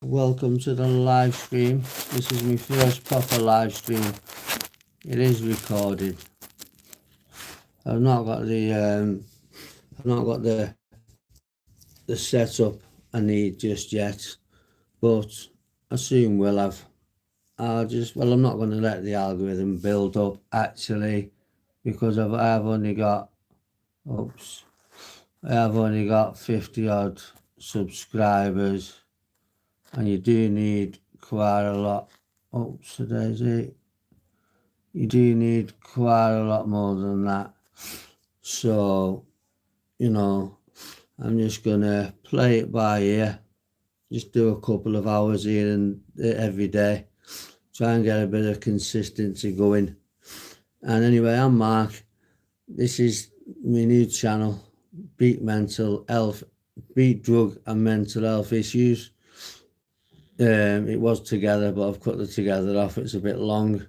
welcome to the live stream. This is my first proper live stream. It is recorded. I've not got the setup I need just yet, but I soon will have. I'm not going to let the algorithm build up actually, because I have only got 50 odd subscribers, and you do need quite a lot. You do need quite a lot more than that. So, I'm just gonna play it by ear. Just do a couple of hours here and every day. Try and get a bit of consistency going. And anyway, I'm Mark. This is my new channel, Beat Drug and Mental Health Issues. It was together, but I've cut the together off. It's a bit long.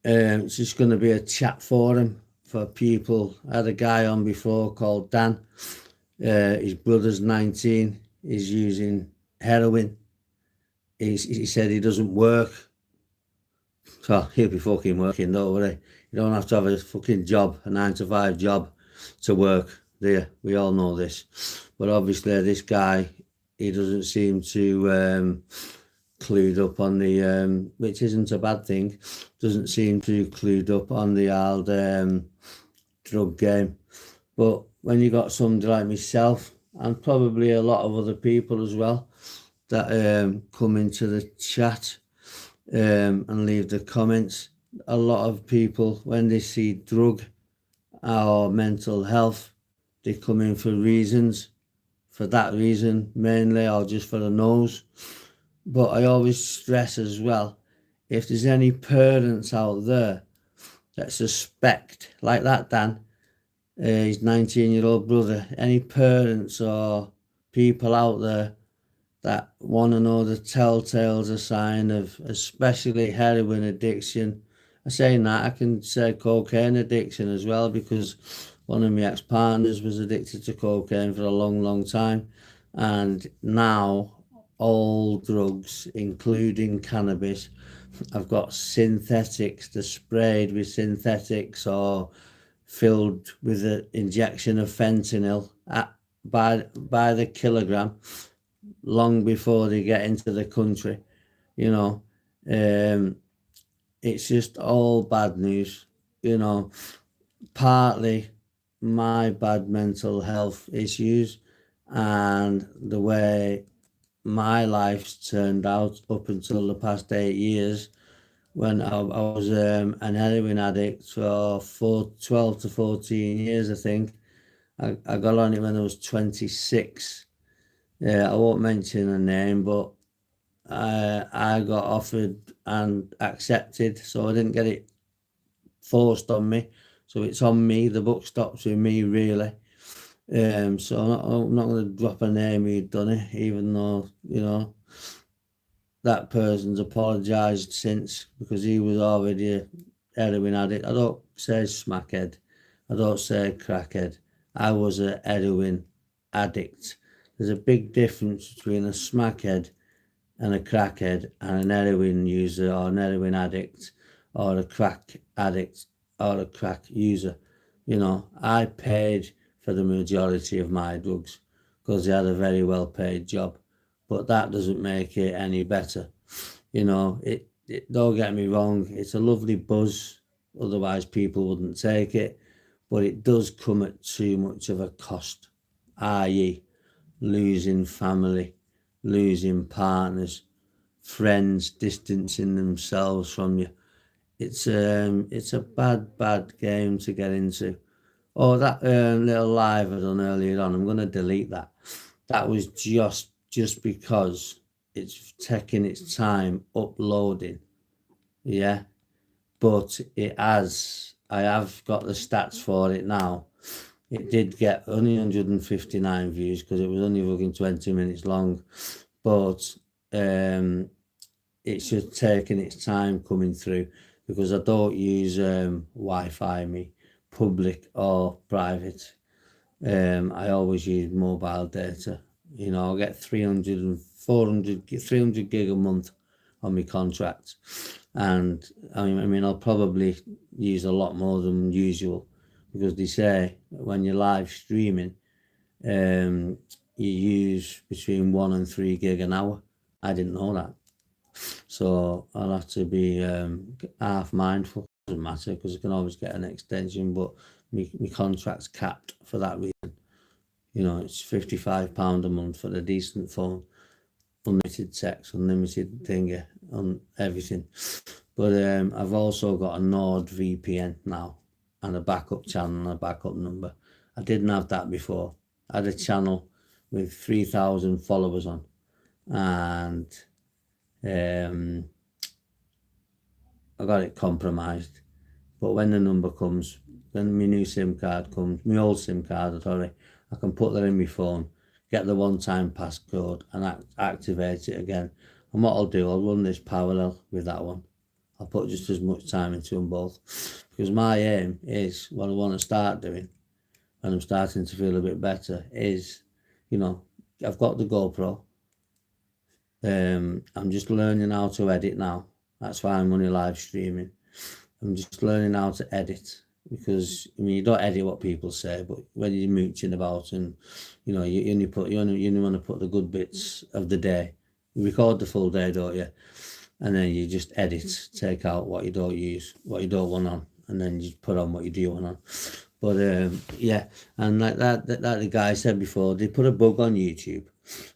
It's just going to be a chat forum for people. I had a guy on before called Dan. His brother's 19. He's using heroin. He said he doesn't work. So he'll be fucking working, don't worry. You don't have to have a fucking job, a 9-to-5 job to work, do you? We all know this. But obviously this guy, he doesn't seem to clued up on the, which isn't a bad thing, doesn't seem to clued up on the old drug game. But when you got somebody like myself, and probably a lot of other people as well, that come into the chat and leave the comments, a lot of people, when they see drug or mental health, they come in for reasons, for that reason mainly, or just for the nose. But I always stress as well, if there's any parents out there that suspect, like that Dan, his 19-year-old brother, any parents or people out there that want to know the telltales, a sign of especially heroin addiction. I say that, I can say cocaine addiction as well, because one of my ex-partners was addicted to cocaine for a long, long time. And now all drugs, including cannabis, I've got synthetics. They're sprayed with synthetics or filled with an injection of fentanyl by the kilogram, long before they get into the country. It's just all bad news. Partly my bad mental health issues and the way my life's turned out up until the past 8 years, when I was an heroin addict for 12 to 14 years, I think. I got on it when I was 26. I won't mention a name, but I got offered and accepted, so I didn't get it forced on me. So it's on me. The buck stops with me, really. So I'm not going to drop a name who'd done it, even though, that person's apologised since, because he was already a heroin addict. I don't say smackhead. I don't say crackhead. I was a heroin addict. There's a big difference between a smackhead and a crackhead and an heroin user or an heroin addict or a crack addict or a crack user. I paid for the majority of my drugs because they had a very well paid job, but that doesn't make it any better. Don't get me wrong, it's a lovely buzz, otherwise people wouldn't take it, but it does come at too much of a cost, i.e. losing family, losing partners, friends distancing themselves from you. It's a bad game to get into. Oh, that little live I done earlier on, I'm going to delete that. That was just because it's taking its time uploading. Yeah. But I have got the stats for it now. It did get only 159 views because it was only fucking 20 minutes long. But it's just taking its time coming through, because I don't use Wi-Fi, me, public or private. I always use mobile data. I get 300 300 gig a month on my contract. And I mean, I'll probably use a lot more than usual, because they say when you're live streaming, you use between 1 and 3 gig an hour. I didn't know that. So I'll have to be half mindful. Doesn't matter, because I can always get an extension, but my contract's capped for that reason. You know, it's £55 a month for a decent phone, unlimited text, unlimited thing on everything. But I've also got a Nord VPN now, and a backup channel and a backup number. I didn't have that before. I had a channel with 3,000 followers on, and I got it compromised. But when the number comes, when my new SIM card comes, my old SIM card, sorry, I can put that in my phone, get the one-time passcode, and activate it again. And what I'll do, I'll run this parallel with that one. I'll put just as much time into them both, because my aim is, what I want to start doing, and I'm starting to feel a bit better, is, you know, I've got the GoPro. I'm just learning how to edit now. That's why I'm only live streaming. I'm just learning how to edit, because I mean, you don't edit what people say, but when you're mooching about, and you know, you only want to put the good bits of the day. You record the full day, don't you? And then you just edit, take out what you don't use, what you don't want on, and then you put on what you do want on. But yeah, and like that the guy said before, they put a bug on YouTube,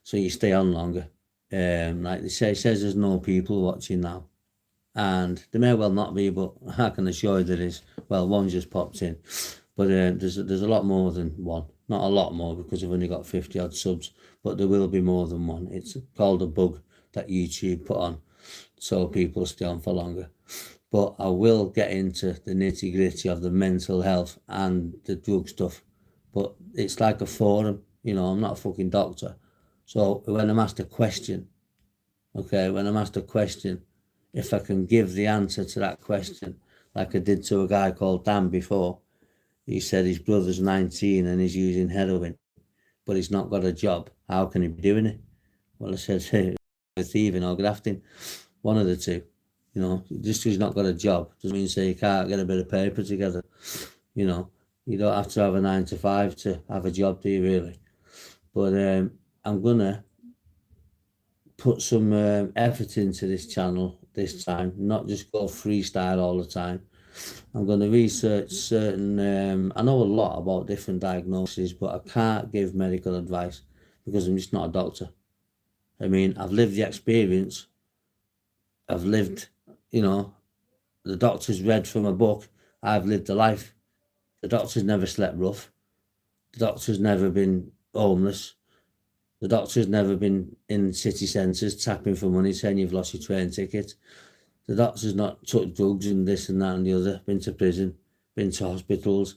so you stay on longer. Like they say, it says there's no people watching now. And there may well not be, but I can assure you there is. Well, one just popped in, but there's a lot more than one. Not a lot more, because I've only got 50 odd subs, but there will be more than one. It's called a bug that YouTube put on, so people stay on for longer. But I will get into the nitty gritty of the mental health and the drug stuff. But it's like a forum, you know. I'm not a fucking doctor, so when I'm asked a question, if I can give the answer to that question, like I did to a guy called Dan before. He said his brother's 19 and he's using heroin, but he's not got a job. How can he be doing it? Well, I said, hey, thieving or grafting, one of the two. You know, just because he's not got a job doesn't mean say you can't get a bit of paper together. You know, you don't have to have a 9 to 5 to have a job, do you really? But I'm gonna put some effort into this channel this time, not just go freestyle all the time. I'm going to research certain, I know a lot about different diagnoses, but I can't give medical advice because I'm just not a doctor. I mean, I've lived the experience. I've lived, you know, the doctor's read from a book. I've lived a life. The doctor's never slept rough. The doctor's never been homeless. The doctor's never been in city centres tapping for money, saying you've lost your train ticket. The doctor's not took drugs and this and that and the other, been to prison, been to hospitals,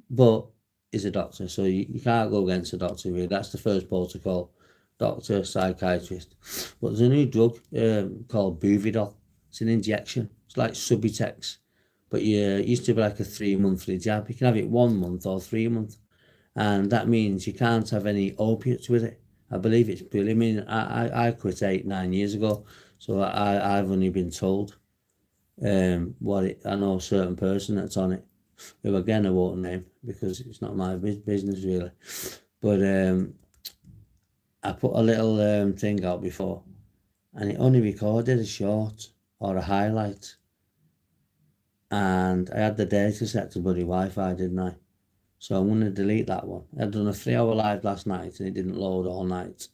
but he's a doctor, so you can't go against a doctor, really. That's the first protocol, doctor, psychiatrist. But there's a new drug called Buvidal. It's an injection. It's like Subutex, but it used to be like a 3-monthly jab. You can have it 1 month or 3 months, and that means you can't have any opiates with it. I believe it's brilliant. I mean, I quit 8-9 years ago, so I've only been told what it. I know a certain person that's on it, who again I won't name because it's not my business really. But I put a little thing out before, and it only recorded a short or a highlight, and I had the data set to bloody Wi-Fi, didn't I? So I'm going to delete that one. I'd done a 3-hour live last night and it didn't load all night.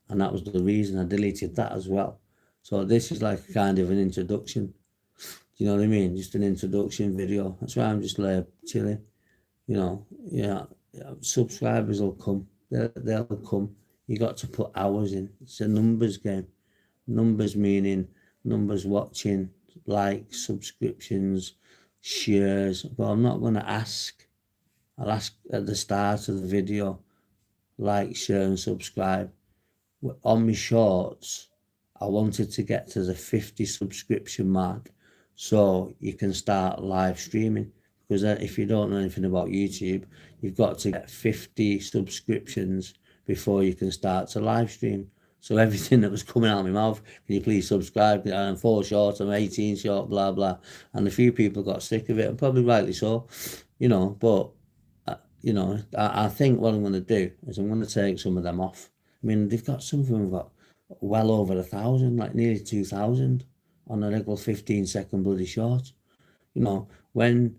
And that was the reason I deleted that as well. So this is like kind of an introduction. Do you know what I mean? Just an introduction video. That's why I'm just like chilling. You know, yeah, subscribers will come. They'll come. You got to put hours in. It's a numbers game. Numbers meaning numbers watching, likes, subscriptions, shares. But I'm not going to ask. I'll ask at the start of the video, like, share and subscribe. On my shorts, I wanted to get to the 50 subscription mark so you can start live streaming. Because if you don't know anything about YouTube, you've got to get 50 subscriptions before you can start to live stream. So everything that was coming out of my mouth, can you please subscribe? I'm 4 short, I'm 18 short, blah, blah. And a few people got sick of it, and probably rightly so, but, I think what I'm going to do is I'm going to take some of them off. I mean, some of them got well over 1,000, like nearly 2,000 on a regular 15-second bloody short. When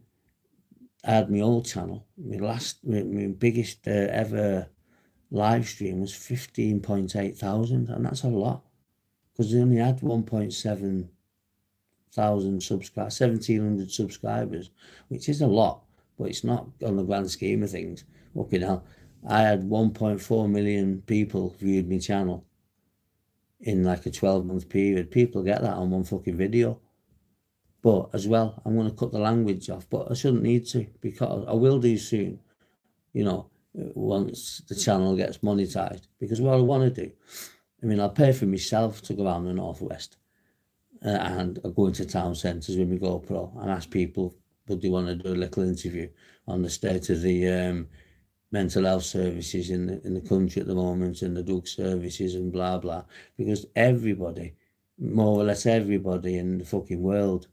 I had my old channel, my biggest ever live stream was 15.8 thousand, and that's a lot because they only had 1.7 thousand subscribers, 1,700 subscribers, which is a lot, but it's not on the grand scheme of things. Fucking hell, I had 1.4 million people viewed my channel in like a 12-month period. People get that on one fucking video. But as well, I'm going to cut the language off, but I shouldn't need to, because I will do soon, once the channel gets monetized. Because what I want to do, I mean, I'll pay for myself to go around the Northwest and I'll go into town centres with my GoPro and ask people, would they want to do a little interview on the state of the mental health services in the country at the moment, and the drug services and blah, blah. Because everybody, more or less everybody in the fucking world,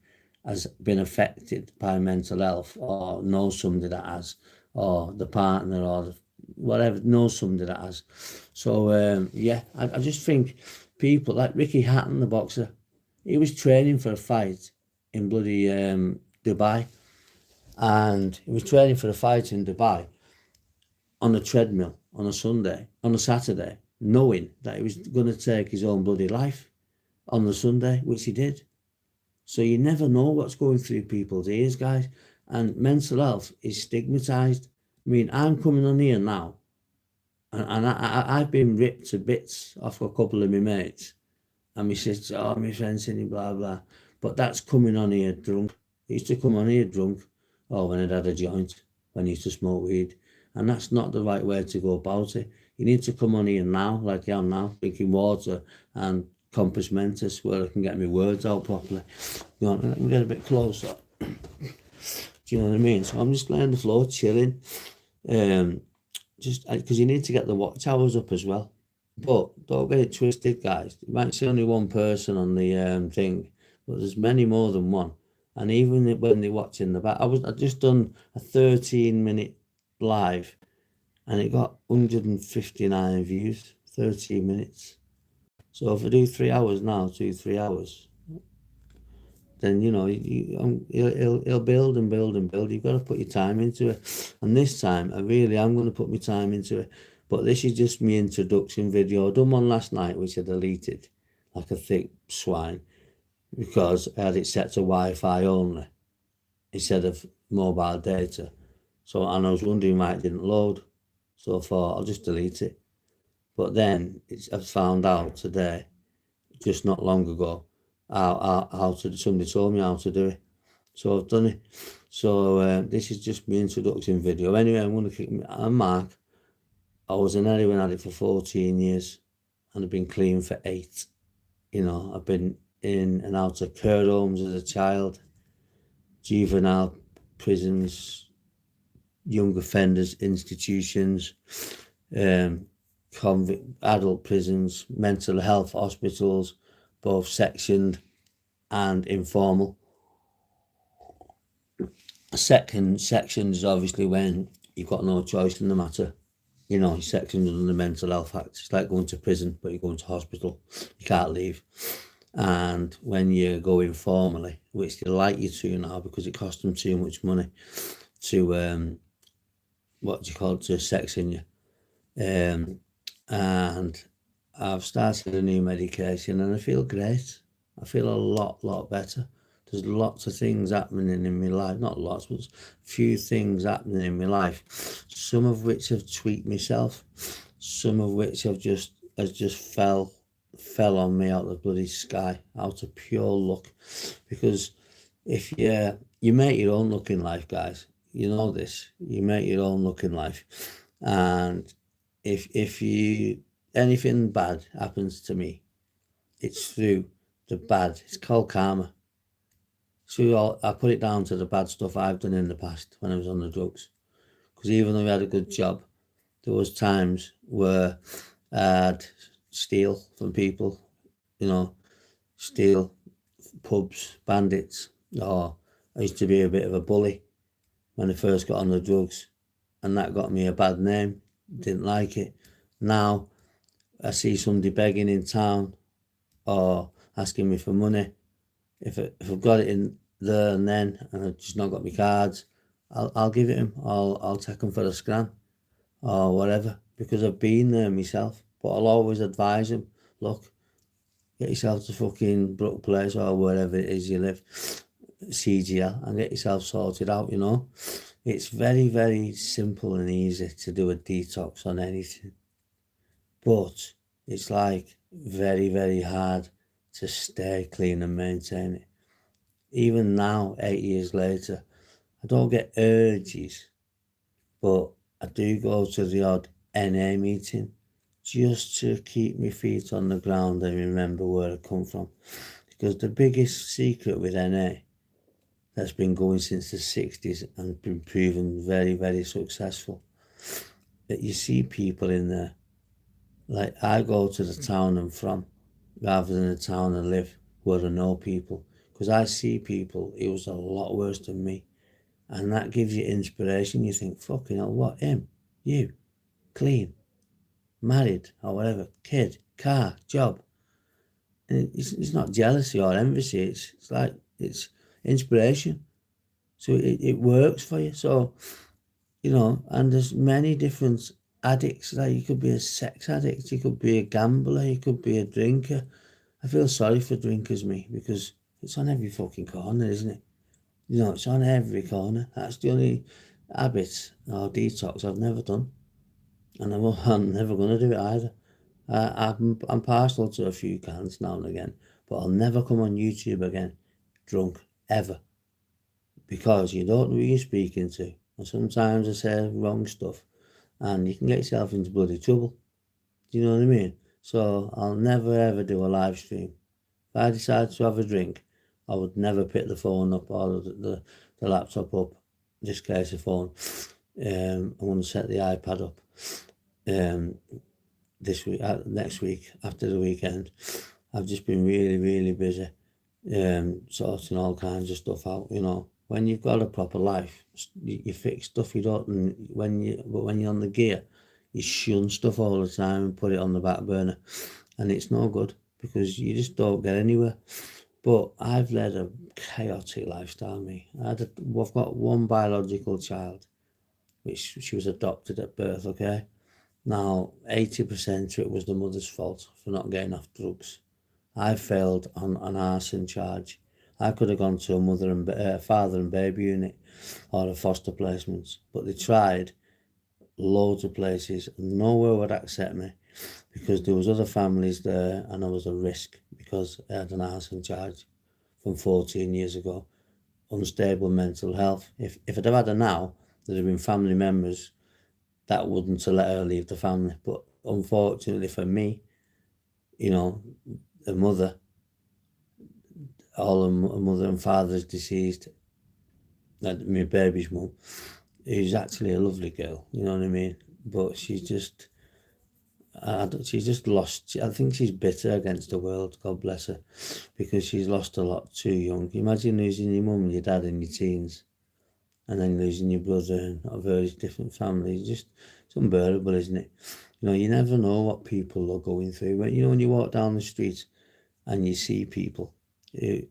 has been affected by mental health, or knows somebody that has, or the partner, or whatever, knows somebody that has. So, I just think people like Ricky Hatton, the boxer, he was training for a fight in bloody Dubai. And he was training for a fight in Dubai on a treadmill on a Saturday, knowing that he was going to take his own bloody life on the Sunday, which he did. So you never know what's going through people's ears, guys. And mental health is stigmatized. I mean, I'm coming on here now, and I've been ripped to bits off a couple of my mates. And my sister, my friend's saying blah, blah. But that's coming on here drunk. He used to come on here drunk, or when I'd had a joint, when he used to smoke weed. And that's not the right way to go about it. You need to come on here now, like I am now, drinking water and compass mentis, where I can get my words out properly. Let me get a bit closer. Do you know what I mean? So I'm just laying on the floor, chilling. Just because you need to get the watch hours up as well. But don't get it twisted, guys. You might see only one person on the thing, but there's many more than one. And even when they're watching the back, I just done a 13-minute live, and it got 159 views, 13 minutes. So if I do 3 hours now, 3 hours, then it'll build and build and build. You've got to put your time into it. And this time, I'm going to put my time into it. But this is just my introduction video. I done one last night, which I deleted like a thick swine, because I had it set to Wi-Fi only instead of mobile data. And I was wondering why it didn't load. So I thought, I'll just delete it. But then I found out today, just not long ago, somebody told me how to do it. So I've done it. So this is just my introduction video. Anyway, I'm Mark. I was an heroin addict for 14 years, and I've been clean for 8. I've been in and out of care homes as a child, juvenile prisons, young offenders institutions, adult prisons, mental health hospitals, both sectioned and informal. Sectioned is obviously when you've got no choice in the matter. Sectioned under the Mental Health Act. It's like going to prison, but you're going to hospital. You can't leave. And when you go informally, which they like you to now because it costs them too much money to to section you. And I've started a new medication, and I feel great. I feel a lot better. There's lots of things happening in my life, not lots, but a few things happening in my life. Some of which have tweaked myself, some of which have just fell on me out of the bloody sky, out of pure luck. Because if you make your own luck in life, guys, you know this. You make your own luck in life, and if anything bad happens to me, it's through the bad. It's called karma. So I put it down to the bad stuff I've done in the past when I was on the drugs. Because even though I had a good job, there was times where I had steal from people, steal pubs, bandits, or I used to be a bit of a bully when I first got on the drugs, and that got me a bad name. Didn't like it. Now I see somebody begging in town or asking me for money. If I've got it in there and then, and I've just not got my cards, I'll give it him. I'll take him for a scran or whatever, because I've been there myself. But I'll always advise him, look, get yourself to fucking Brook Place or wherever it is you live, CGL, and get yourself sorted out, It's very, very simple and easy to do a detox on anything. But it's like very, very hard to stay clean and maintain it. Even now, 8 years later, I don't get urges, but I do go to the odd NA meeting just to keep my feet on the ground and remember where I come from. Because the biggest secret with NA that's been going since the 60s and been proven very, very successful, that you see people in there. Like, I go to the town I'm from rather than the town I live, where I know people, because I see people it was a lot worse than me, and that gives you inspiration. You think, fucking hell, what, him, you, clean, married or whatever, kid, car, job. And it's not jealousy or envy, it's like, it's inspiration. So it works for you. So, and there's many different addicts. Like, you could be a sex addict, you could be a gambler, you could be a drinker. I feel sorry for drinkers, me, because it's on every fucking corner, isn't it? It's on every corner. That's the only habit or detox I've never done, and I'm never going to do it either. I'm partial to a few cans now and again, but I'll never come on YouTube again drunk, ever, because you don't know who you're speaking to, and sometimes I say wrong stuff, and you can get yourself into bloody trouble. Do you know what I mean? So I'll never ever do a live stream. If I decide to have a drink, I would never pick the phone up or the laptop up, just in case the phone. I'm going to set the iPad up this week, next week, after the weekend. I've just been really, really busy sorting all kinds of stuff out. When you've got a proper life, you fix stuff. You don't. But when you're on the gear, you shun stuff all the time and put it on the back burner, and it's no good, because you just don't get anywhere. But I've led a chaotic lifestyle, me. I've got one biological child, which she was adopted at birth, okay? Now, 80% of it was the mother's fault for not getting off drugs. I failed on an arson charge. I could have gone to a father and baby unit or a foster placement, but they tried loads of places. Nowhere would accept me, because there was other families there, and I was a risk because I had an arson charge from 14 years ago. Unstable mental health. If I'd have had her now, there'd have been family members that wouldn't have let her leave the family. But unfortunately for me, her mother, all her mother and father's deceased. My baby's mum, who's actually a lovely girl, you know what I mean? But she's just lost. I think she's bitter against the world, God bless her, because she's lost a lot too young. Imagine losing your mum and your dad in your teens, and then losing your brother and a various different families. It's unbearable, isn't it? You never know what people are going through. When you walk down the street and you see people, you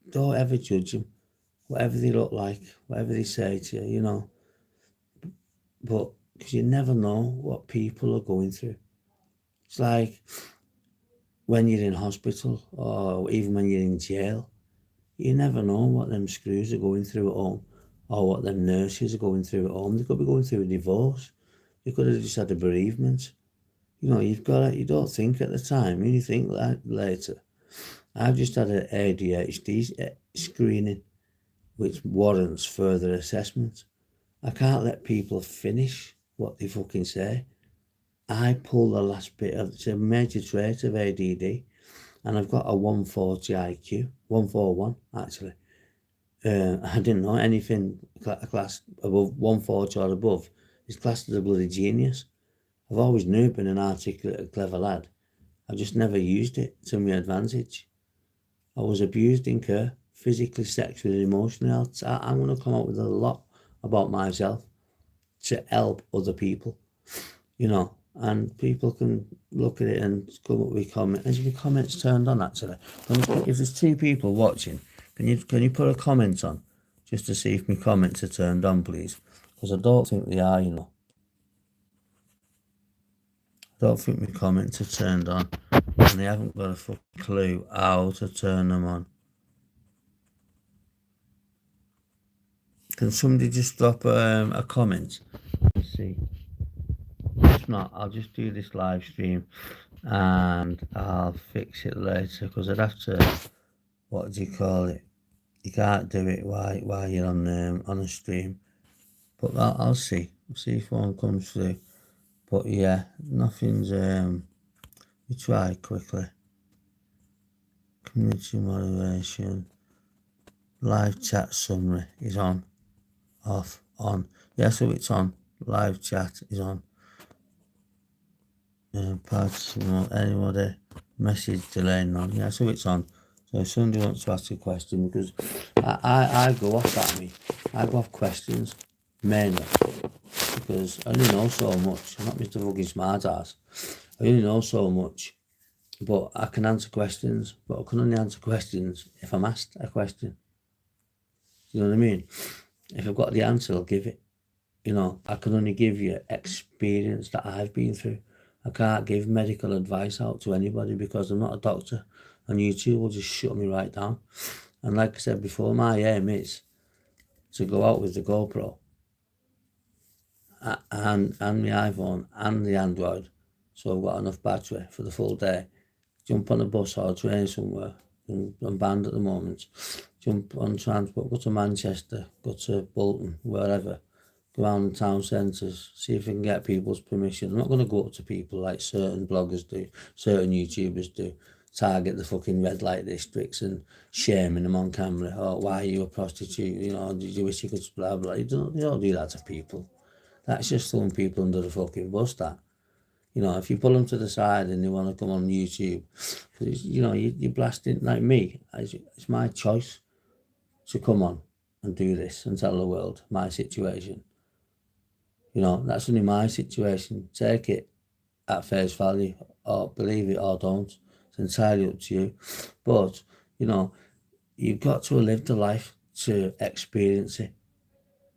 don't ever judge them, whatever they look like, whatever they say to you, but because you never know what people are going through. It's like when you're in hospital, or even when you're in jail, you never know what them screws are going through at home, or what them nurses are going through at home. They could be going through a divorce. They could have just had a bereavement. You don't think at the time, you think later. I've just had an ADHD screening, which warrants further assessment. I can't let people finish what they fucking say. I pull the last bit of, it's a major trait of ADD, and I've got a 140 IQ, 141 actually. I didn't know anything class above 140 or above is classed as a bloody genius. I've always knew been an articulate, clever lad. I just never used it to my advantage. I was abused in care, physically, sexually, emotionally. I'm going to come up with a lot about myself to help other people, and people can look at it and come up with comments. Is your comments turned on, actually? If there's 2 people watching, can you put a comment on just to see if my comments are turned on, please? Because I don't think they are, I don't think my comments are turned on, and they haven't got a fucking clue how to turn them on. Can somebody just drop a comment? Let's see. If not, I'll just do this live stream and I'll fix it later, because I'd have to, what do you call it? You can't do it while you're on a stream. But I'll see if one comes through. But yeah, nothing's. We try quickly. Community moderation. Live chat summary is on. Off. On. Yeah, so it's on. Live chat is on. Participant, anybody, message delay none. Yeah, so it's on. So if somebody wants to ask a question, because I go off that, I go off questions mainly because I only know so much. I'm not Mr. Fucking Smart Ass. I only know so much, but I can answer questions, but I can only answer questions if I'm asked a question. You know what I mean? If I've got the answer, I'll give it. I can only give you experience that I've been through. I can't give medical advice out to anybody because I'm not a doctor, and YouTube will just shut me right down. And like I said before, my aim is to go out with the GoPro and my iPhone and the Android, so I've got enough battery for the full day. Jump on a bus or a train somewhere. I'm banned at the moment. Jump on transport, go to Manchester, go to Bolton, wherever. Go around the town centres, see if we can get people's permission. I'm not going to go up to people like certain bloggers do, certain YouTubers do, target the fucking red light districts and shaming them on camera. Oh, why are you a prostitute? Did you wish you could blah blah? You don't do that to people. That's just throwing people under the fucking bus, that. If you pull them to the side and they want to come on YouTube, you're blasting, like me. It's my choice to come on and do this and tell the world my situation. That's only my situation. Take it at face value, or believe it or don't. It's entirely up to you. But, you've got to live the life to experience it,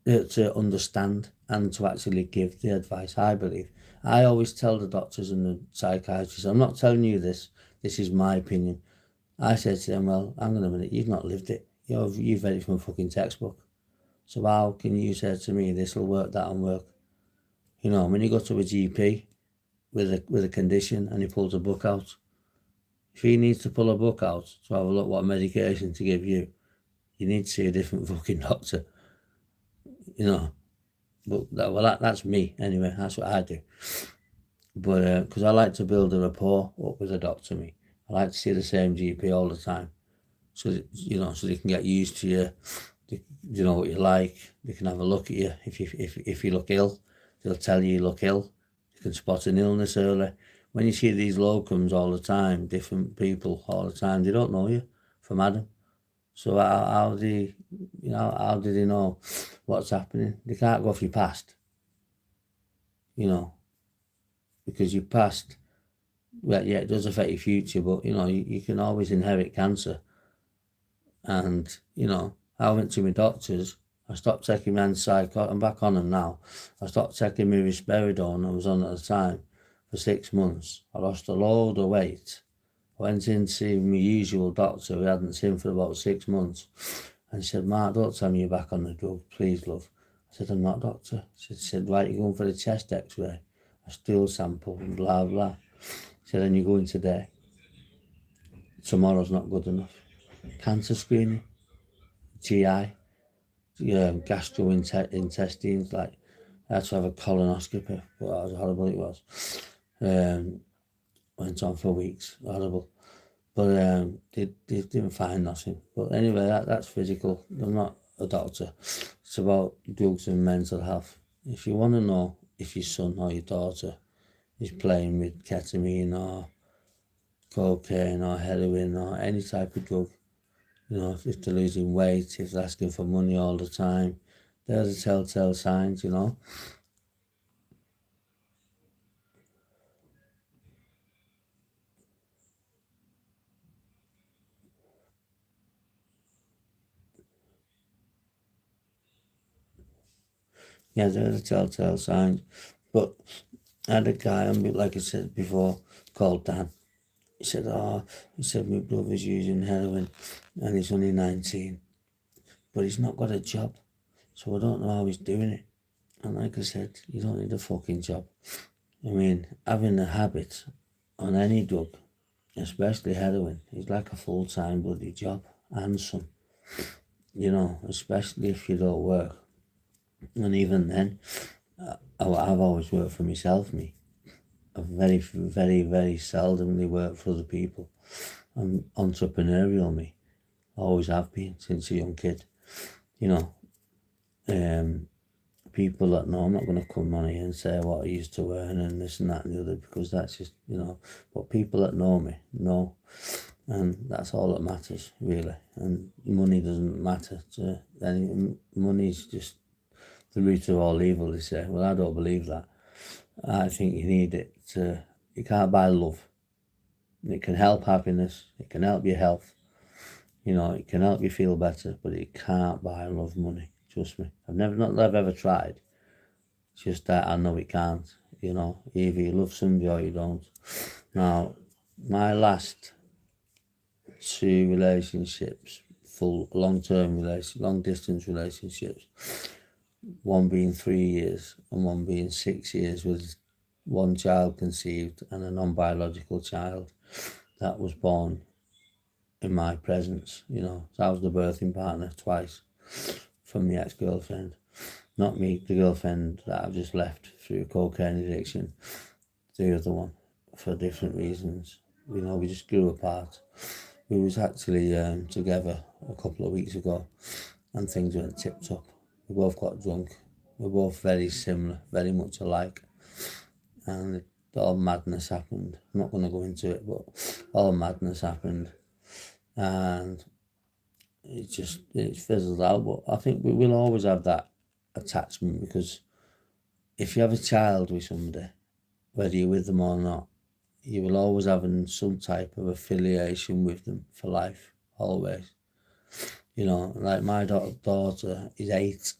to understand, and to actually give the advice, I believe. I always tell the doctors and the psychiatrists, I'm not telling you this is my opinion. I said to them, well, hang on a minute, you've not lived it. You've read it from a fucking textbook. So how can you say to me, this will work, that will work? When you go to a GP with a condition and he pulls a book out, if he needs to pull a book out to have a look what medication to give you, you need to see a different fucking doctor. But that's me anyway. That's what I do. But because I like to build a rapport up with a doctor, I like to see the same GP all the time, so that, so they can get used to you. They know what you like. They can have a look at you. If you look ill, they'll tell you look ill. You can spot an illness early. When you see these locums all the time, different people all the time, they don't know you from Adam. So how do they know what's happening? They can't go off your past, because your past, well, yeah, it does affect your future, but, you can always inherit cancer. And, I went to my doctors. I stopped taking my antipsychotic. I'm back on them now. I stopped taking my risperidone I was on at the time for 6 months. I lost a load of weight. I went in to see my usual doctor who I hadn't seen for about 6 months. And she said, Mark, don't tell me you're back on the drug, please, love. I said, I'm not, doctor. She said, right, you're going for a chest x-ray, a stool sample, and blah, blah. She said, then you're going today. Tomorrow's not good enough. Cancer screening, GI, gastrointestines, like, I had to have a colonoscopy, but how horrible it was. Went on for weeks, horrible. But they didn't find nothing. But anyway, that's physical. I'm not a doctor. It's about drugs and mental health. If you want to know if your son or your daughter is playing with ketamine or cocaine or heroin or any type of drug. If they're losing weight, if they're asking for money all the time, they're the telltale signs, Yeah, they're the telltale signs. But I had a guy, like I said before, called Dan. He said, my brother's using heroin and he's only 19, but he's not got a job. So I don't know how he's doing it. And like I said, you don't need a fucking job. I mean, having a habit on any drug, especially heroin, is like a full-time bloody job and some, especially if you don't work. And even then, I've always worked for myself, me. I've very, very, very seldomly worked for other people. I'm entrepreneurial, me. Always have been since a young kid. People that know I'm not going to come on here and say what I used to earn and this and that and the other, because that's just, but people that know me know, and that's all that matters, really. And money doesn't matter to any, money's just the root of all evil, they say. Well, I don't believe that. I think you need it you can't buy love. It can help happiness, it can help your health, it can help you feel better, but it can't buy love money. Trust me. I've ever tried. It's just that I know it can't. Either you love somebody or you don't. Now, my last two relationships, full long distance relationships, one being 3 years and one being 6 years, with one child conceived and a non-biological child that was born in my presence. So I was the birthing partner twice from the ex-girlfriend. Not me, the girlfriend that I've just left through cocaine addiction. The other one, for different reasons. We just grew apart. We was actually together a couple of weeks ago, and things went tip-top. We both got drunk. We're both very similar, very much alike. And all madness happened. I'm not going to go into it, but all madness happened. And it fizzled out. But I think we will always have that attachment, because if you have a child with somebody, whether you're with them or not, you will always have some type of affiliation with them for life, always. Like my daughter is 8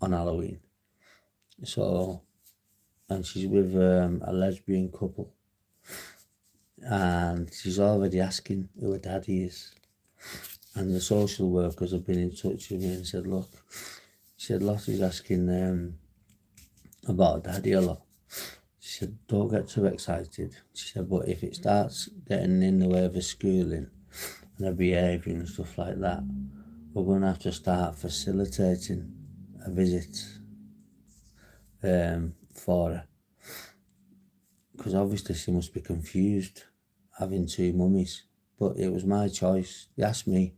on Halloween, and she's with a lesbian couple, and she's already asking who her daddy is. And the social workers have been in touch with me and said, look, Lottie's asking about daddy a lot. She said, don't get too excited. She said, but if it starts getting in the way of her schooling and her behaviour and stuff like that, we're going to have to start facilitating a visit for her. Because obviously she must be confused having two mummies. But it was my choice. They asked me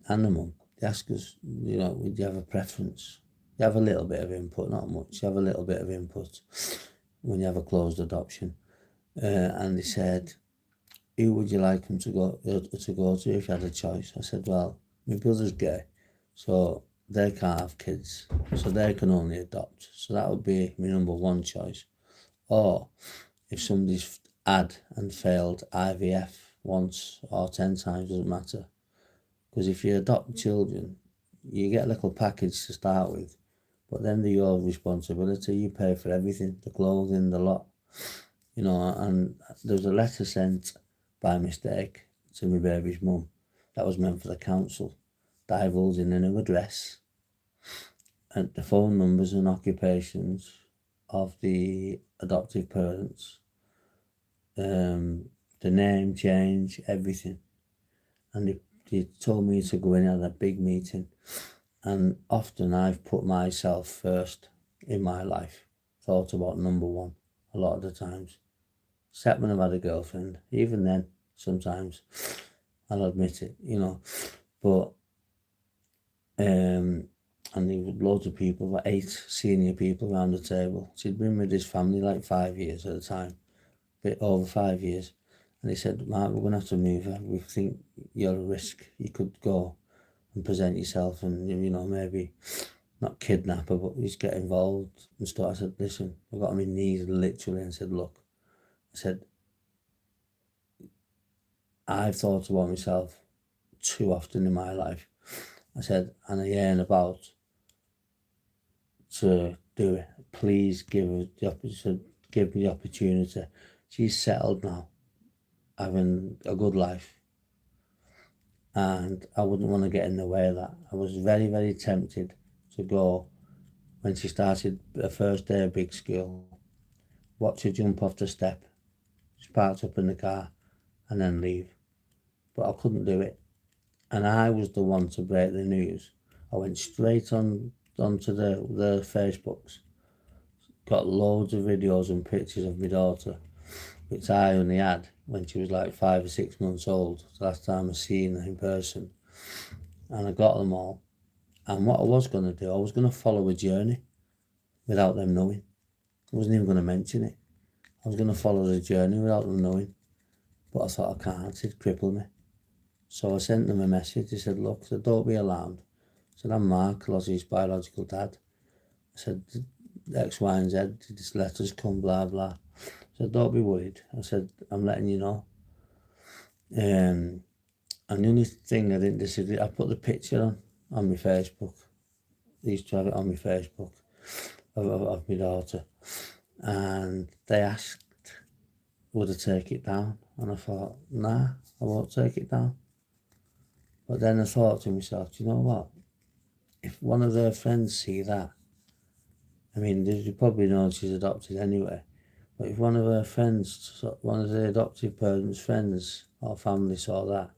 and the mum. They asked us, would you have a preference? You have a little bit of input, not much. You have a little bit of input when you have a closed adoption. And they said, who would you like them to go to if you had a choice? I said, well, my brother's gay, so they can't have kids, so they can only adopt. So that would be my number one choice. Or if somebody's had and failed IVF once or 10 times, doesn't matter. Because if you adopt children, you get a little package to start with, but then they're your responsibility. You pay for everything, the clothing, the lot. And there was a letter sent by mistake to my baby's mum that was meant for the council, divulging a new address and the phone numbers and occupations of the adoptive parents, the name change, everything. And they told me to go in and have a big meeting. And often I've put myself first in my life, thought about number one a lot of the times. Except when I've had a girlfriend, even then, sometimes, I'll admit it, But and there were loads of people, about 8 senior people around the table. She'd been with his family like 5 years at the time, a bit over 5 years. And he said, Mark, we're going to have to move her. We think you're a risk. You could go and present yourself and, maybe not kidnap her, but just get involved and stuff. I said, listen, I got on my knees literally and said, look, I said, I've thought about myself too often in my life. I said, and I yearn about to do it. Please give me the opportunity. She's settled now, having a good life, and I wouldn't want to get in the way of that. I was very, very tempted to go when she started her first day of big school, watch her jump off the step, just parked up in the car, and then leave. But I couldn't do it. And I was the one to break the news. I went straight onto the Facebooks, got loads of videos and pictures of my daughter, which I only had when she was like 5 or 6 months old, the last time I seen her in person. And I got them all. And what I was going to do, I was going to follow a journey without them knowing. I wasn't even going to mention it. I was going to follow the journey without them knowing. But I thought, I can't, it'd cripple me. So I sent them a message. I said, look, don't be alarmed. I said, I'm Mark, Lozzie's biological dad. I said, X, Y, and Z, these letters come, blah, blah. I said, don't be worried. I said, I'm letting you know. And the only thing I didn't disagree, I put the picture on my Facebook. I used to have it on my Facebook of my daughter. And they asked, would I take it down? And I thought, nah, I won't take it down. But then I thought to myself, do you know what? If one of their friends see that, I mean, you probably know she's adopted anyway, but if one of her friends, one of the adoptive parents' friends or family saw that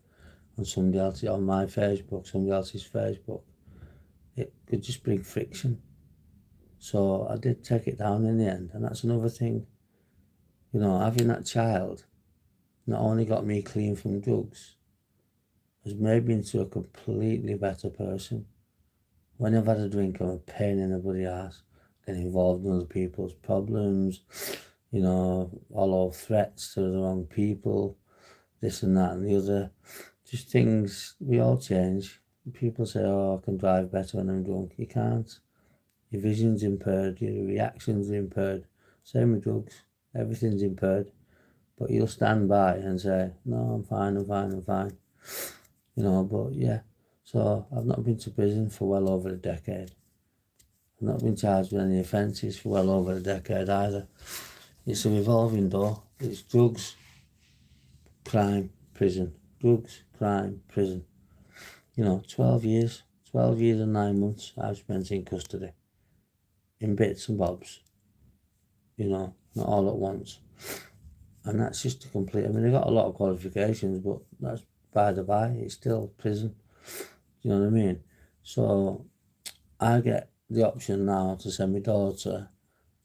on somebody else, on my Facebook, somebody else's Facebook, it could just bring friction. So I did take it down in the end, and that's another thing. Having that child not only got me clean from drugs, has made me into a completely better person. When I've had a drink, I'm a pain in the bloody ass, getting involved in other people's problems, all of threats to the wrong people, this and that and the other. Just things, we all change. People say, I can drive better when I'm drunk. You can't. Your vision's impaired, your reactions are impaired. Same with drugs, everything's impaired. But you'll stand by and say, no, I'm fine. But yeah. So I've not been to prison for well over a decade. I've not been charged with any offences for well over a decade either. It's a revolving door. It's drugs, crime, prison. Drugs, crime, prison. 12 years. 12 years and 9 months I've spent in custody. In bits and bobs. Not all at once. And that's just a complete... I mean, I got a lot of qualifications, but that's by the by. It's still prison. You know what I mean? So I get the option now to send my daughter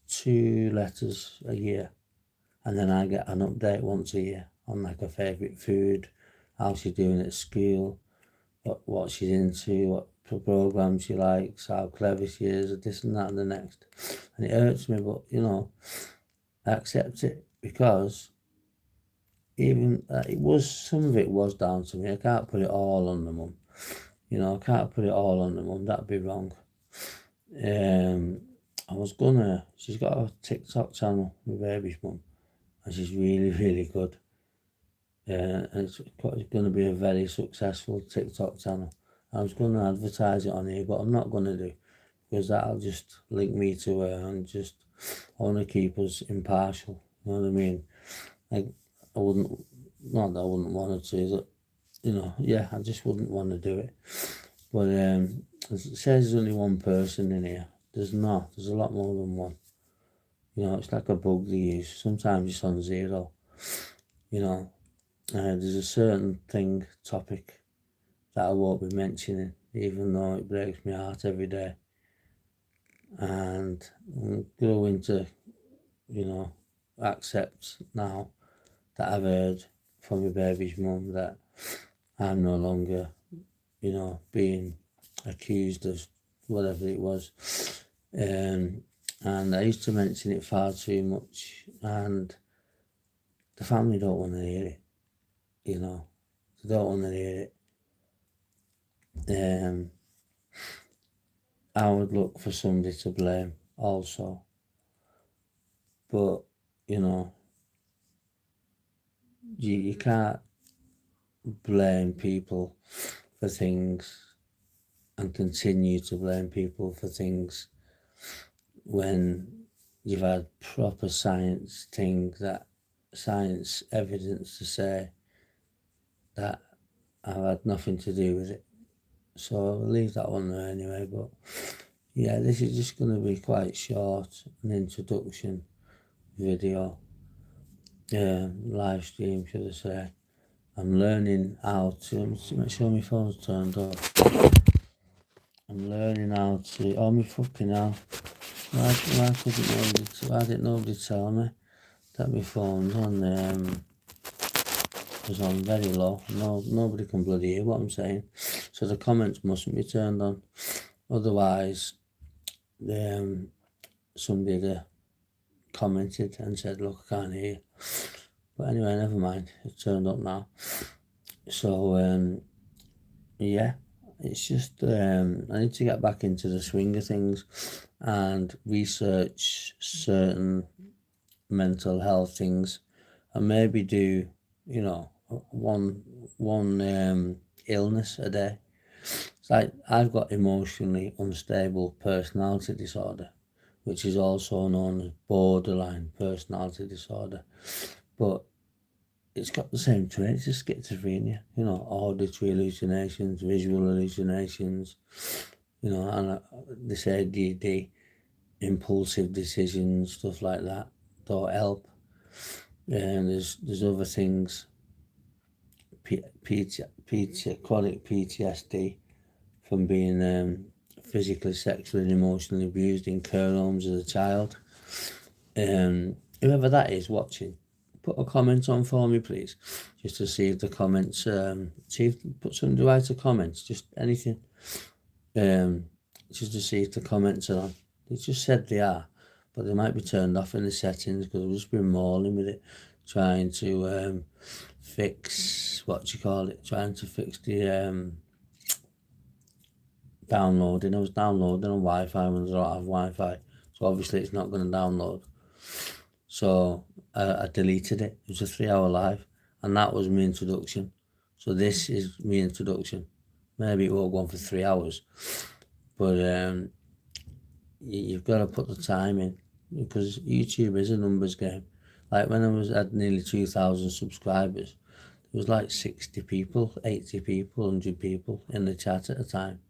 2 letters a year, and then I get an update once a year on like her favourite food, how she's doing at school, what she's into, what programme she likes, how clever she is, this and that and the next. And it hurts me, but I accept it, because even some of it was down to me. I can't put it all on the mum. I can't put it all on the mum. That'd be wrong. She's got a TikTok channel, my baby's mum, and she's really, really good. And it's going to be a very successful TikTok channel. I was going to advertise it on here, but I'm not going to do, because that'll just link me to her, and I want to keep us impartial. You know what I mean? Like, not that I wouldn't want to, I just wouldn't want to do it. But it says there's only one person in here. There's not. There's a lot more than one. It's like a bug they use. Sometimes it's on 0. There's a certain topic that I won't be mentioning, even though it breaks my heart every day. And I'm growing to, accept now that I've heard from my baby's mum that I'm no longer, being accused of whatever it was. And I used to mention it far too much, and the family don't want to hear it, they don't want to hear it. I would look for somebody to blame also, but you can't blame people for things and continue to blame people for things when you've had proper science evidence to say that I've had nothing to do with it. So I'll leave that one there anyway. But yeah, this is just going to be quite short, an introduction video, live stream, should I say. I'm learning how to make sure my phone's turned off. I'm learning how to. Oh, my fucking hell! Why didn't nobody tell me that my phone's on? Was on very low. No, nobody can bloody hear what I'm saying. So the comments mustn't be turned on. Otherwise, somebody commented and said, "Look, I can't hear you." But anyway, never mind. It's turned up now. So yeah, it's just I need to get back into the swing of things and research certain mental health things, and maybe do one illness a day. It's like I've got emotionally unstable personality disorder, which is also known as borderline personality disorder, but it's got the same traits as schizophrenia, auditory hallucinations, visual hallucinations, and this ADD, impulsive decisions, stuff like that, don't help. And there's other things, chronic PTSD from being physically, sexually and emotionally abused in care homes as a child. Whoever that is watching, put a comment on for me, please, just to see if the comments, put something to write a comments, just anything, just to see if the comments are on. They just said they are, but they might be turned off in the settings because I've just been mauling with it, trying to fix, trying to fix the downloading. I was downloading on Wi-Fi when I don't have Wi-Fi, so obviously it's not going to download. So I deleted it. It was a 3-hour live, and that was my introduction. So this is my introduction. Maybe it won't go on for 3 hours, but you've got to put the time in, because YouTube is a numbers game. Like when I had nearly 2,000 subscribers, there was like 60 people, 80 people, 100 people in the chat at a time.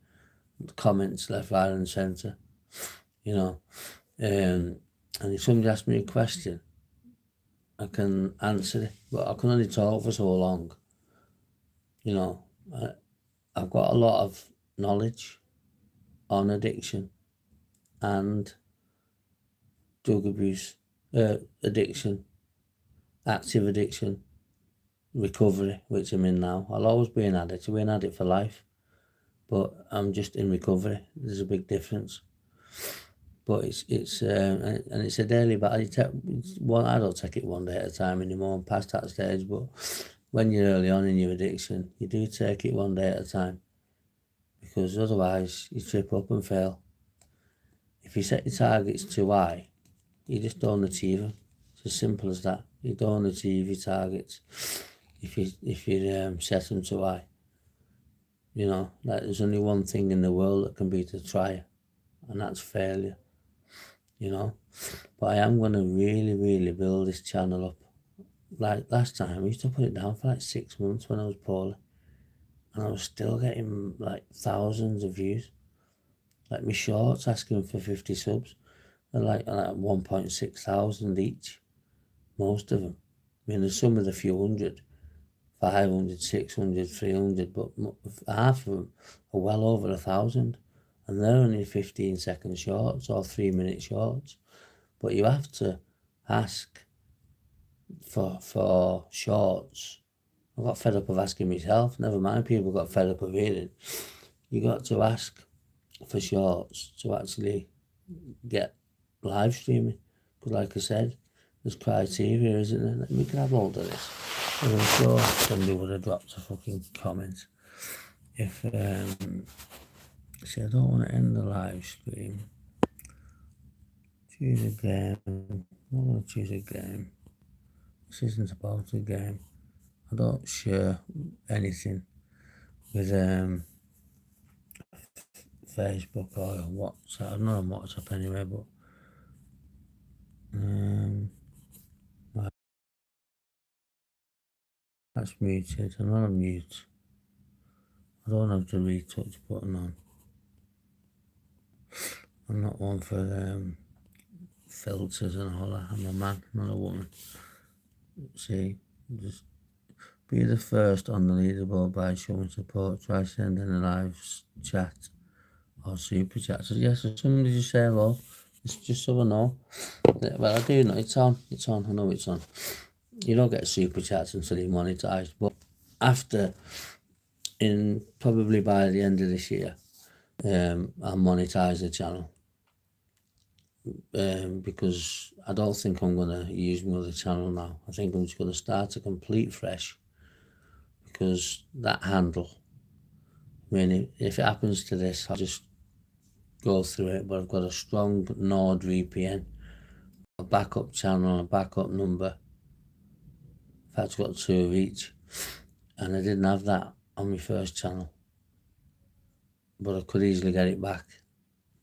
Comments left, right and centre, and if somebody asks me a question, I can answer it, but I can only talk for so long. I've got a lot of knowledge on addiction and drug abuse, addiction, active addiction, recovery, which I'm in now. I'll always be an addict. I'll be an addict for life, but I'm just in recovery. There's a big difference. But it's and it's a daily battle. I don't take it one day at a time anymore. I'm past that stage. But when you're early on in your addiction, you do take it one day at a time, because otherwise you trip up and fail. If you set your targets too high, you just don't achieve them. It's as simple as that. You don't achieve your targets if you set them too high. Like there's only one thing in the world that can beat a trier, and that's failure. But I am going to really, really build this channel up. Like last time, I used to put it down for like 6 months when I was poorly, and I was still getting like thousands of views. Like my shorts asking for 50 subs, are like 1.6 thousand each, most of them. I mean, there's some of the few hundred, 500, 600, 300, but half of them are well over 1,000. And they're only 15-second shorts or 3-minute shorts. But you have to ask for shorts. I got fed up of asking myself. Never mind, people got fed up of hearing. You got to ask for shorts to actually get live streaming. Because like I said, there's criteria, isn't there? Let me grab hold of this. And I'm sure somebody would have dropped a fucking comment. If, see, I don't want to end the live stream. Choose a game. I'm not going to choose a game. This isn't about a game. I don't share anything with Facebook or WhatsApp. I'm not on WhatsApp anyway, but that's muted. I'm not on mute. I don't have the retouch button on. I'm not one for filters and all that. I'm a man, not a woman. See, just be the first on the leaderboard by showing support. Try sending a live chat or super chat. So yes, if somebody just say hello, it's just so I know. Well, I do know it's on. It's on. I know it's on. You don't get super chats until you're monetized, but after, probably by the end of this year, I'll monetize the channel. Because I don't think I'm going to use my other channel now. I think I'm just going to start a complete fresh, because that handle, I mean, if it happens to this, I'll just go through it, but I've got a strong Nord VPN, a backup channel, a backup number. In fact, I've got 2 of each, and I didn't have that on my first channel, but I could easily get it back.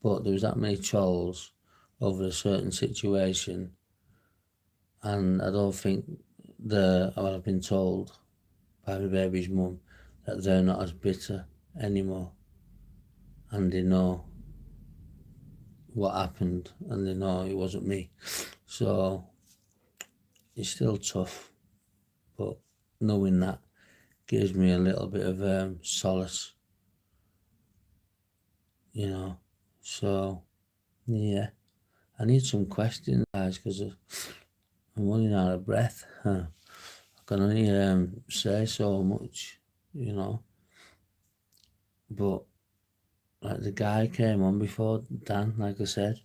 But there was that many trolls over a certain situation, and I don't think I've been told by my baby's mum that they're not as bitter anymore, and they know what happened, and they know it wasn't me. So it's still tough, but knowing that gives me a little bit of solace, you know. So yeah, I need some questions, guys, because I'm running out of breath. I can only say so much, you know. But like the guy came on before, Dan, like I said,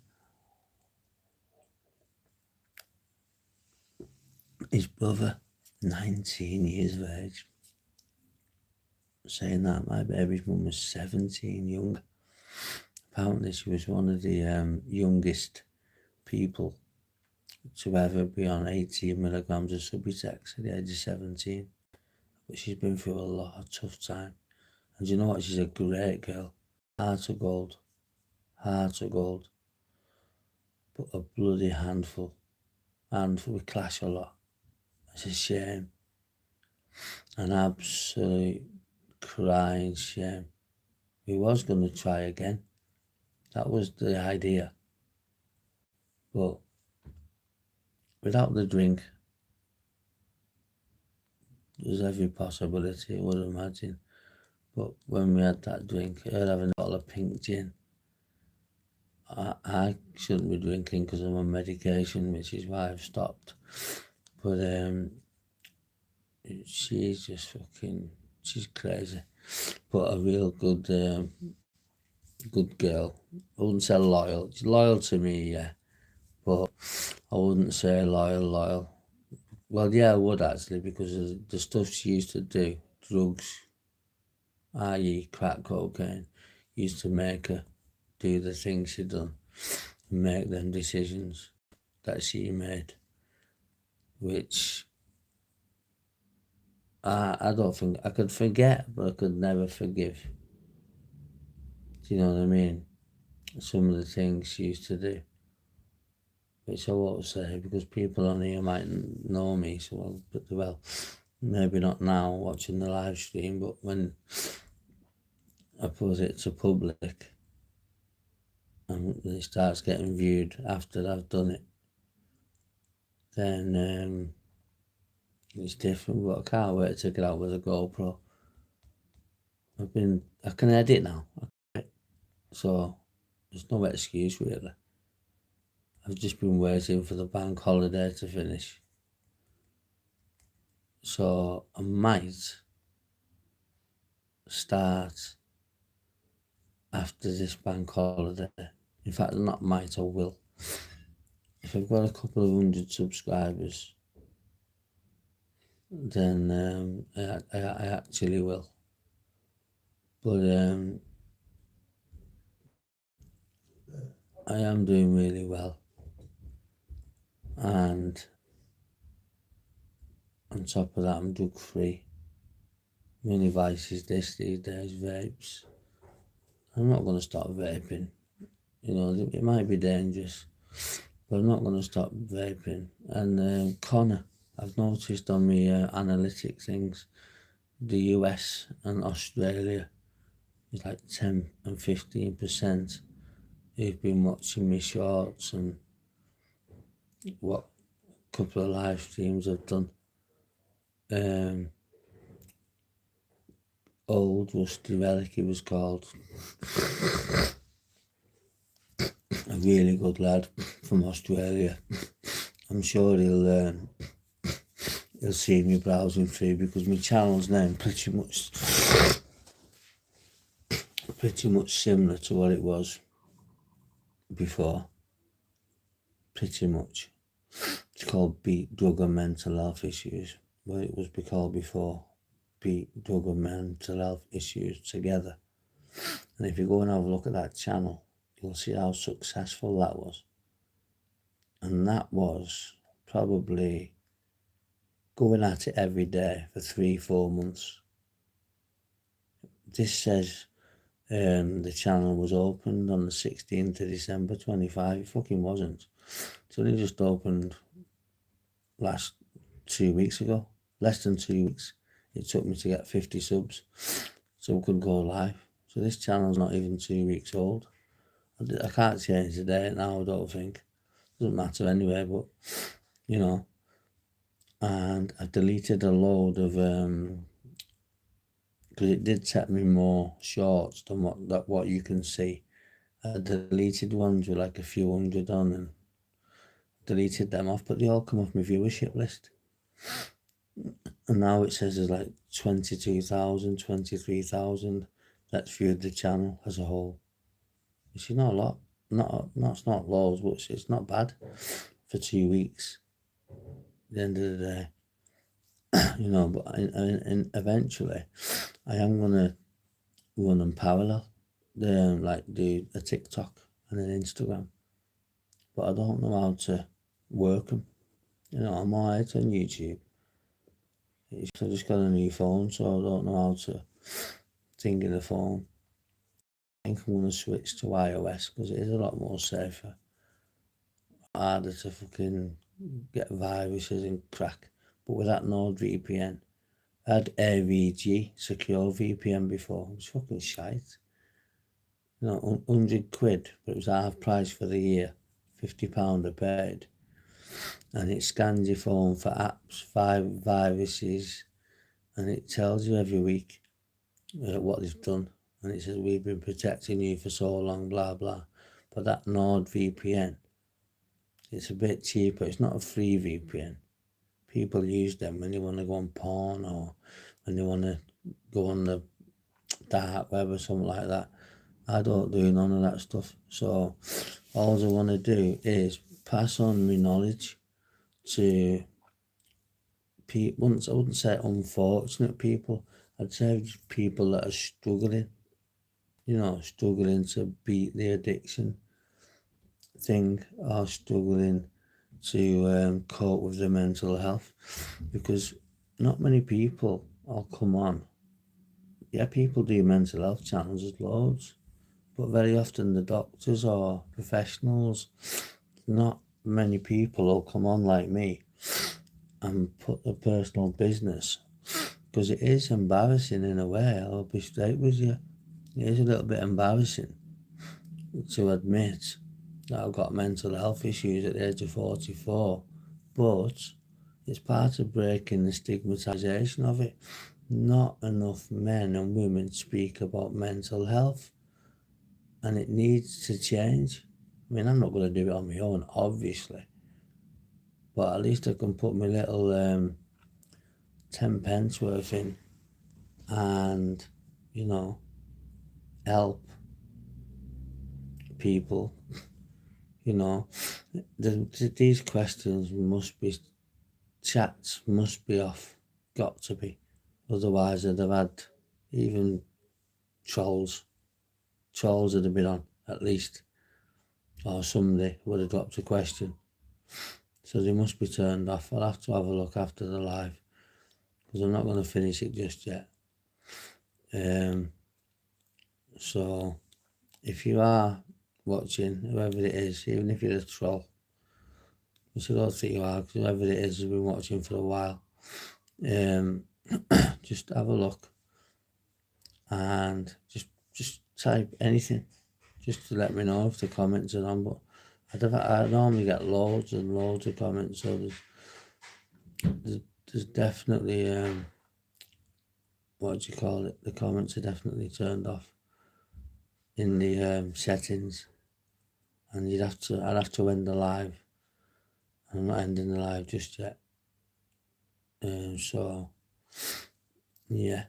his brother, 19 years of age, saying that my baby's mum was 17 young. Apparently she was one of the youngest people to ever be on 18 milligrams of Subutex at the age of 17. But she's been through a lot of tough time. And you know what? She's a great girl. Heart of gold. Heart of gold. But a bloody handful. And we clash a lot. It's a shame. An absolute crying shame. We was going to try again. That was the idea. But without the drink, there's every possibility, I would imagine. But when we had that drink, her having a bottle of pink gin, I shouldn't be drinking because I'm on medication, which is why I've stopped. But she's just she's crazy. But a real good girl. I wouldn't say loyal. She's loyal to me, yeah. But I wouldn't say loyal. Well, yeah, I would actually, because of the stuff she used to do, drugs, i.e. crack cocaine, used to make her do the things she done and make them decisions that she made, which I don't think I could forget, but I could never forgive. Do you know what I mean? Some of the things she used to do, which I won't say because people on here might know me, so well, maybe not now watching the live stream, but when I put it to public and it starts getting viewed after I've done it, then it's different. But I can't wait to get out with a GoPro. I can edit now, so there's no excuse really. I've just been waiting for the bank holiday to finish, so I might start after this bank holiday. In fact, not might, I will. If I've got a couple of hundred subscribers, then I actually will. But I am doing really well. And on top of that, I'm drug free. My only vice is these days, vapes. I'm not going to stop vaping. You know, it might be dangerous, but I'm not going to stop vaping. And Connor, I've noticed on my analytic things, the US and Australia is like 10 and 15% who've been watching me shorts and what a couple of live streams I've done. Old Rusty Relic, he was called. A really good lad from Australia. I'm sure he'll see me browsing through because my channel's name pretty much similar to what it was before. Pretty much. It's called Beat Drug and Mental Health Issues. Well, it was called before Beat Drug and Mental Health Issues together. And if you go and have a look at that channel, you'll see how successful that was. And that was probably going at it every day for 3-4 months. This says the channel was opened on the 16th of December 25. It fucking wasn't. It's only just opened last 2 weeks ago. Less than 2 weeks. It took me to get 50 subs so we could go live. So this channel's not even 2 weeks old. I can't change the date now, I don't think. Doesn't matter anyway, but, you know. And I deleted a load of, because it did set me more shorts than what you can see. I deleted ones with like a few hundred on and deleted them off, but they all come off my viewership list. And now it says there's like 22,000, 23,000 that's viewed the channel as a whole. Which is not a lot. It's not loads, but it's not bad for 2 weeks. At the end of the day. You know, but eventually I am going to run them parallel. Like do a TikTok and an Instagram. But I don't know how to work them. You know, I'm alright on YouTube. I just got a new phone, so I don't know how to think of the phone. I think I'm going to switch to iOS because it is a lot more safer. Harder to fucking get viruses and crack. But with that NordVPN, I had AVG, Secure VPN before. It was fucking shite. You know, 100 quid, but it was half price for the year. £50 I paid. And it scans your phone for apps, viruses, and it tells you every week what they've done. And it says, we've been protecting you for so long, blah, blah. But that NordVPN, it's a bit cheaper. It's not a free VPN. People use them when they want to go on porn or when they want to go on the dark web or something like that. I don't do none of that stuff. So all I want to do is pass on my knowledge to people. I wouldn't say unfortunate people. I'd say just people that are struggling. You know, struggling to beat the addiction thing or struggling to cope with their mental health, because not many people will come on. Yeah, people do mental health channels, there's loads, but very often the doctors or professionals, not many people will come on like me and put their personal business, because it is embarrassing in a way. I'll be straight with you. It is a little bit embarrassing to admit that I've got mental health issues at the age of 44, but it's part of breaking the stigmatization of it. Not enough men and women speak about mental health, and it needs to change. I mean, I'm not going to do it on my own, obviously, but at least I can put my little 10 pence worth in and, you know, help people, you know, these questions must be, chats must be off, got to be. Otherwise I'd have had even trolls would have been on at least, or somebody would have dropped a question. So they must be turned off. I'll have to have a look after the live, because I'm not going to finish it just yet. So if you are watching, whoever it is, even if you're a troll, which I don't think you are, because whoever it is has been watching for a while, just have a look and just type anything, just to let me know if the comments are on. But I normally get loads and loads of comments, so there's definitely what do you call it? The comments are definitely turned off in the settings, and I'd have to end the live. I'm not ending the live just yet. So yeah,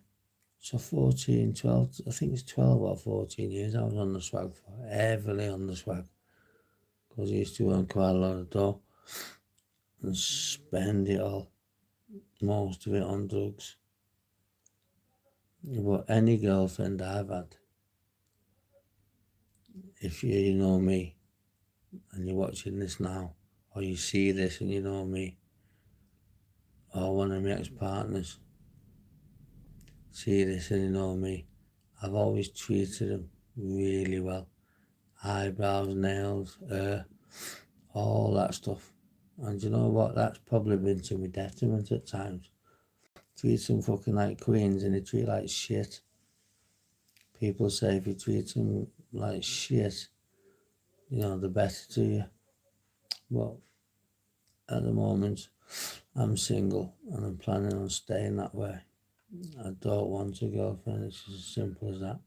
so 14, 12, I think it's 12 or 14 years I was on the swag for, heavily on the swag, because I used to earn quite a lot of dough and spend it all, most of it on drugs. But any girlfriend I've had, if you know me and you're watching this now, or you see this and you know me, or one of my ex-partners see this and you know me, I've always treated them really well. Eyebrows, nails, all that stuff. And you know what? That's probably been to my detriment at times. Treat them fucking like queens and they treat like shit. People say if you treat them like shit, you know, the better to you. But at the moment, I'm single and I'm planning on staying that way. I don't want a girlfriend, it's as simple as that.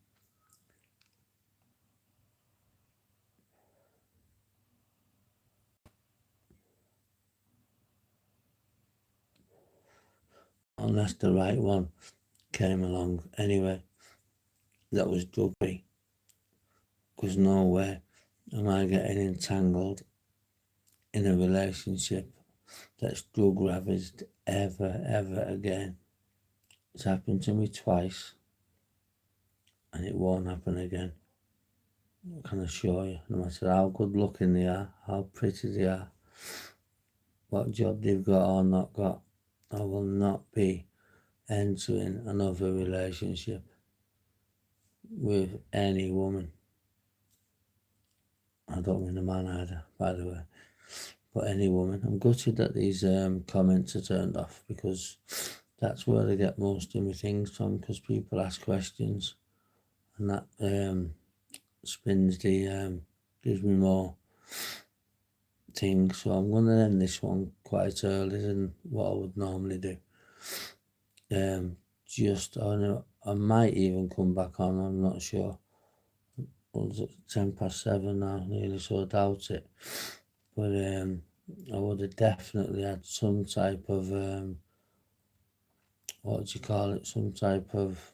Unless the right one came along anyway, that was drug free. Because no way am I getting entangled in a relationship that's drug ravaged ever again. It's happened to me twice and it won't happen again. I can assure you, no matter how good looking they are, how pretty they are, what job they've got or not got, I will not be entering another relationship with any woman. I don't mean a man either, by the way, but any woman. I'm gutted that these comments are turned off, because that's where I get most of my things from, because people ask questions and that spins the gives me more things. So I'm going to end this one quite early than what I would normally do. I might even come back on, I'm not sure. It's 7:10 now, nearly, so I doubt it. But I would have definitely had some type of what do you call it? Some type of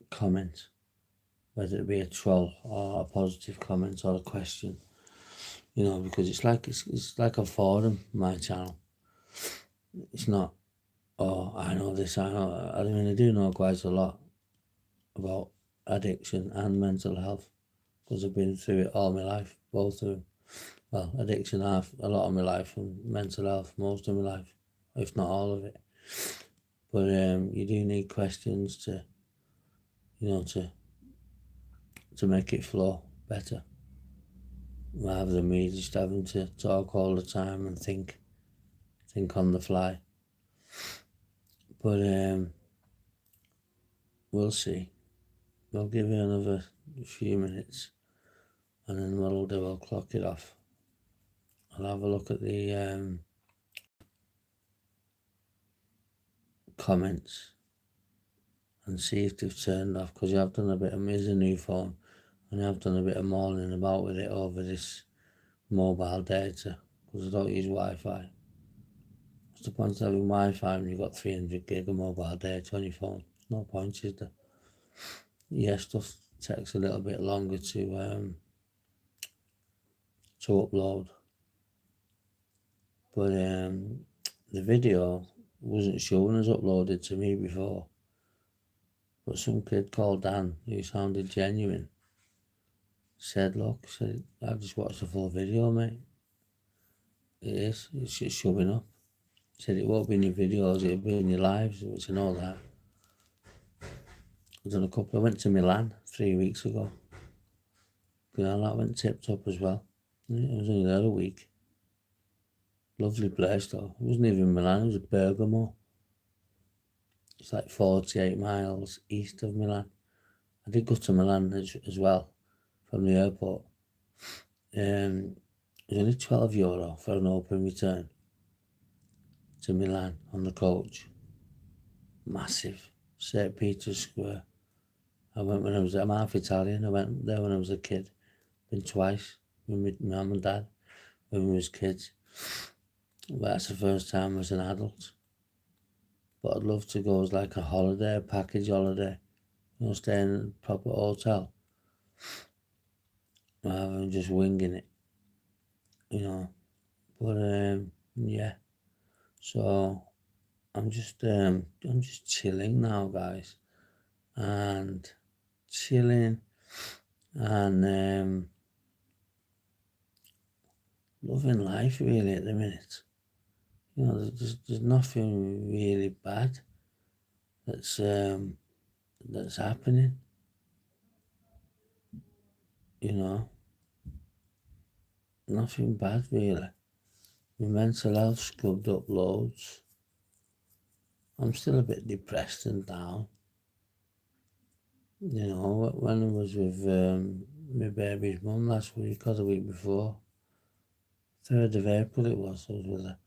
comment, whether it be a troll or a positive comment or a question. You know, because it's like a forum, my channel. It's not, oh, I know this, I know. I mean, I do know quite a lot about addiction and mental health, because I've been through it all my life, both of them. Well, addiction half a lot of my life, and mental health most of my life, if not all of it. But you do need questions to, you know, to make it flow better, rather than me just having to talk all the time and think on the fly. But we'll see. We'll give it another few minutes, and then what I'll do, I'll clock it off. I'll have a look at the comments and see if they've turned off, because I've done a bit of, here's a new phone, and I've done a bit of mulling about with it over this mobile data, because I don't use Wi-Fi. What's the point of having Wi-Fi when you've got 300 gig of mobile data on your phone? No point, is there? Yeah, stuff takes a little bit longer to upload. But the video wasn't showing as uploaded to me before. But some kid called Dan, who sounded genuine, said, look, I've just watched the full video, mate. It's just showing up. Said it won't be in your videos, it'll be in your lives, which I know that. I went to Milan 3 weeks ago. You know, that went tipped up as well. I was only there a week. Lovely place though. It wasn't even Milan, it was Bergamo. It's like 48 miles east of Milan. I did go to Milan as well from the airport. It was only €12 for an open return to Milan on the coach. Massive. St. Peter's Square. I'm half Italian. I went there when I was a kid. Been twice with my mum and dad when we was kids. But that's the first time as an adult. But I'd love to go as like a holiday, a package holiday. You know, staying in a proper hotel. Rather than just winging it. You know. But yeah. So I'm just chilling now, guys. And chilling and loving life really at the minute. You know, there's nothing really bad that's happening. You know, nothing bad really. My mental health scrubbed up loads. I'm still a bit depressed and down. You know, when I was with my baby's mum last week or the week before, 3rd of April it was, I was with her.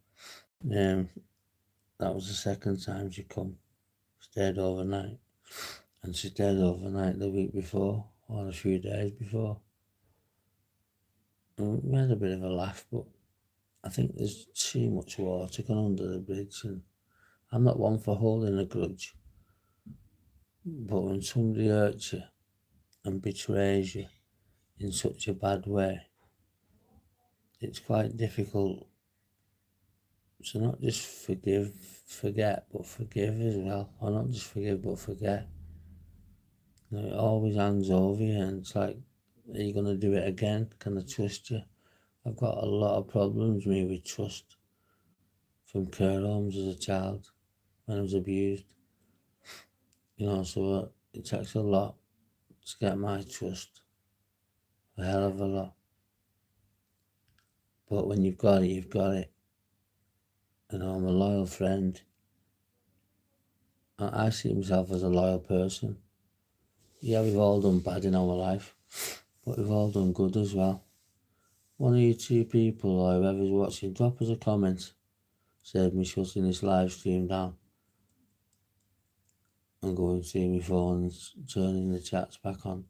That was the second time she come, stayed overnight. And she stayed overnight the week before, or a few days before. And we had a bit of a laugh, but I think there's too much water gone under the bridge, and I'm not one for holding a grudge. But when somebody hurts you and betrays you in such a bad way, it's quite difficult to not just forget, but forgive as well. Or not just forgive, but forget. You know, it always hangs over you, and it's like, are you going to do it again? Can I trust you? I've got a lot of problems with trust from care homes as a child when I was abused. You know, so it takes a lot to get my trust, a hell of a lot. But when you've got it, you've got it. You know, I'm a loyal friend. I see myself as a loyal person. Yeah, we've all done bad in our life, but we've all done good as well. One of you two people, or whoever's watching, drop us a comment. Save me shutting this live stream down and going through my phone and turning the chats back on.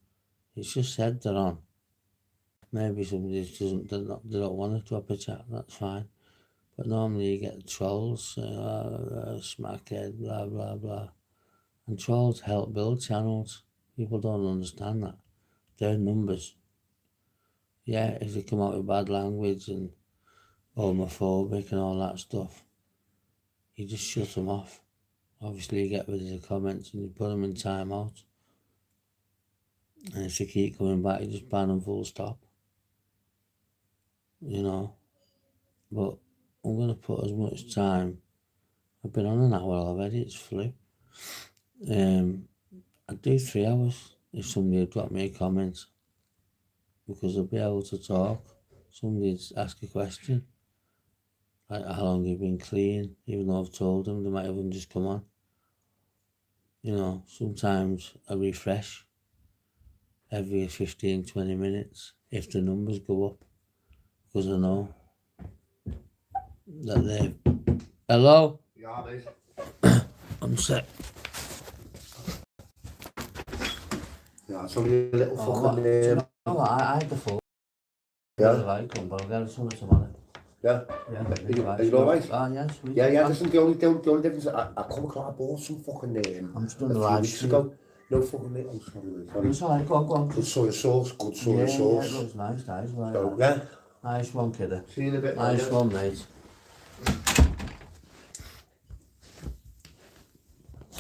It's just said they're on. Maybe somebody they don't want to drop a chat, that's fine. But normally you get trolls saying, smackhead, blah, blah, blah. And trolls help build channels. People don't understand that. They're numbers. Yeah, if they come out with bad language and homophobic and all that stuff, you just shut them off. Obviously you get rid of the comments and you put them in timeout. And if they keep coming back, you just ban them full stop. You know. But I'm going to put as much time. I've been on an hour already, it's flew. I'd do 3 hours if somebody had got me a comment, because I'll be able to talk. Somebody'd ask a question, like how long you've been clean, even though I've told them, they might have just come on. You know, sometimes I refresh every 15-20 minutes if the numbers go up, because I know that they've... Hello? Yeah, mate. I'm sick. Yeah, it's only a little fucking... Do you know what? I had the phone. Yeah? I like them, but I'll get it some tomorrow. Yeah? Yeah. Are you alright? Ah, yes. Yeah, listen, the only difference, I come across, I bought some fucking... I'm just doing the a few live weeks stream. ago. No fucking meat. I'm sorry, sorry. It's alright, go on. Good soy sauce, good soy Yeah, sauce. it looks nice, that is right. So, yeah. Nice one, kidder. See you in a bit. Nice later. one, mate.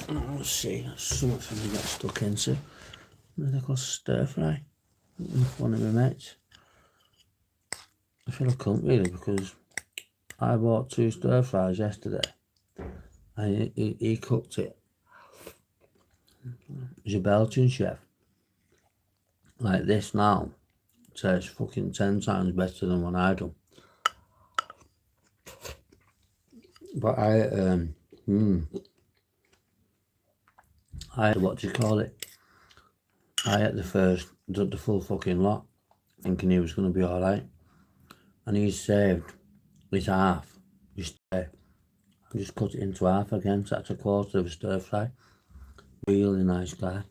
Let's see, that's something for me to get stuck into. Medical stir fry. With one of my mates. I feel I couldn't really because I bought 2 stir fries yesterday and he cooked it. He's a Belgian chef. Like this now tastes fucking 10 times better than what I do. But I what do you call it? I ate the full fucking lot, thinking he was going to be alright. And he's saved his half. I just cut it into half again, so that's a quarter of a stir fry. Really nice guy.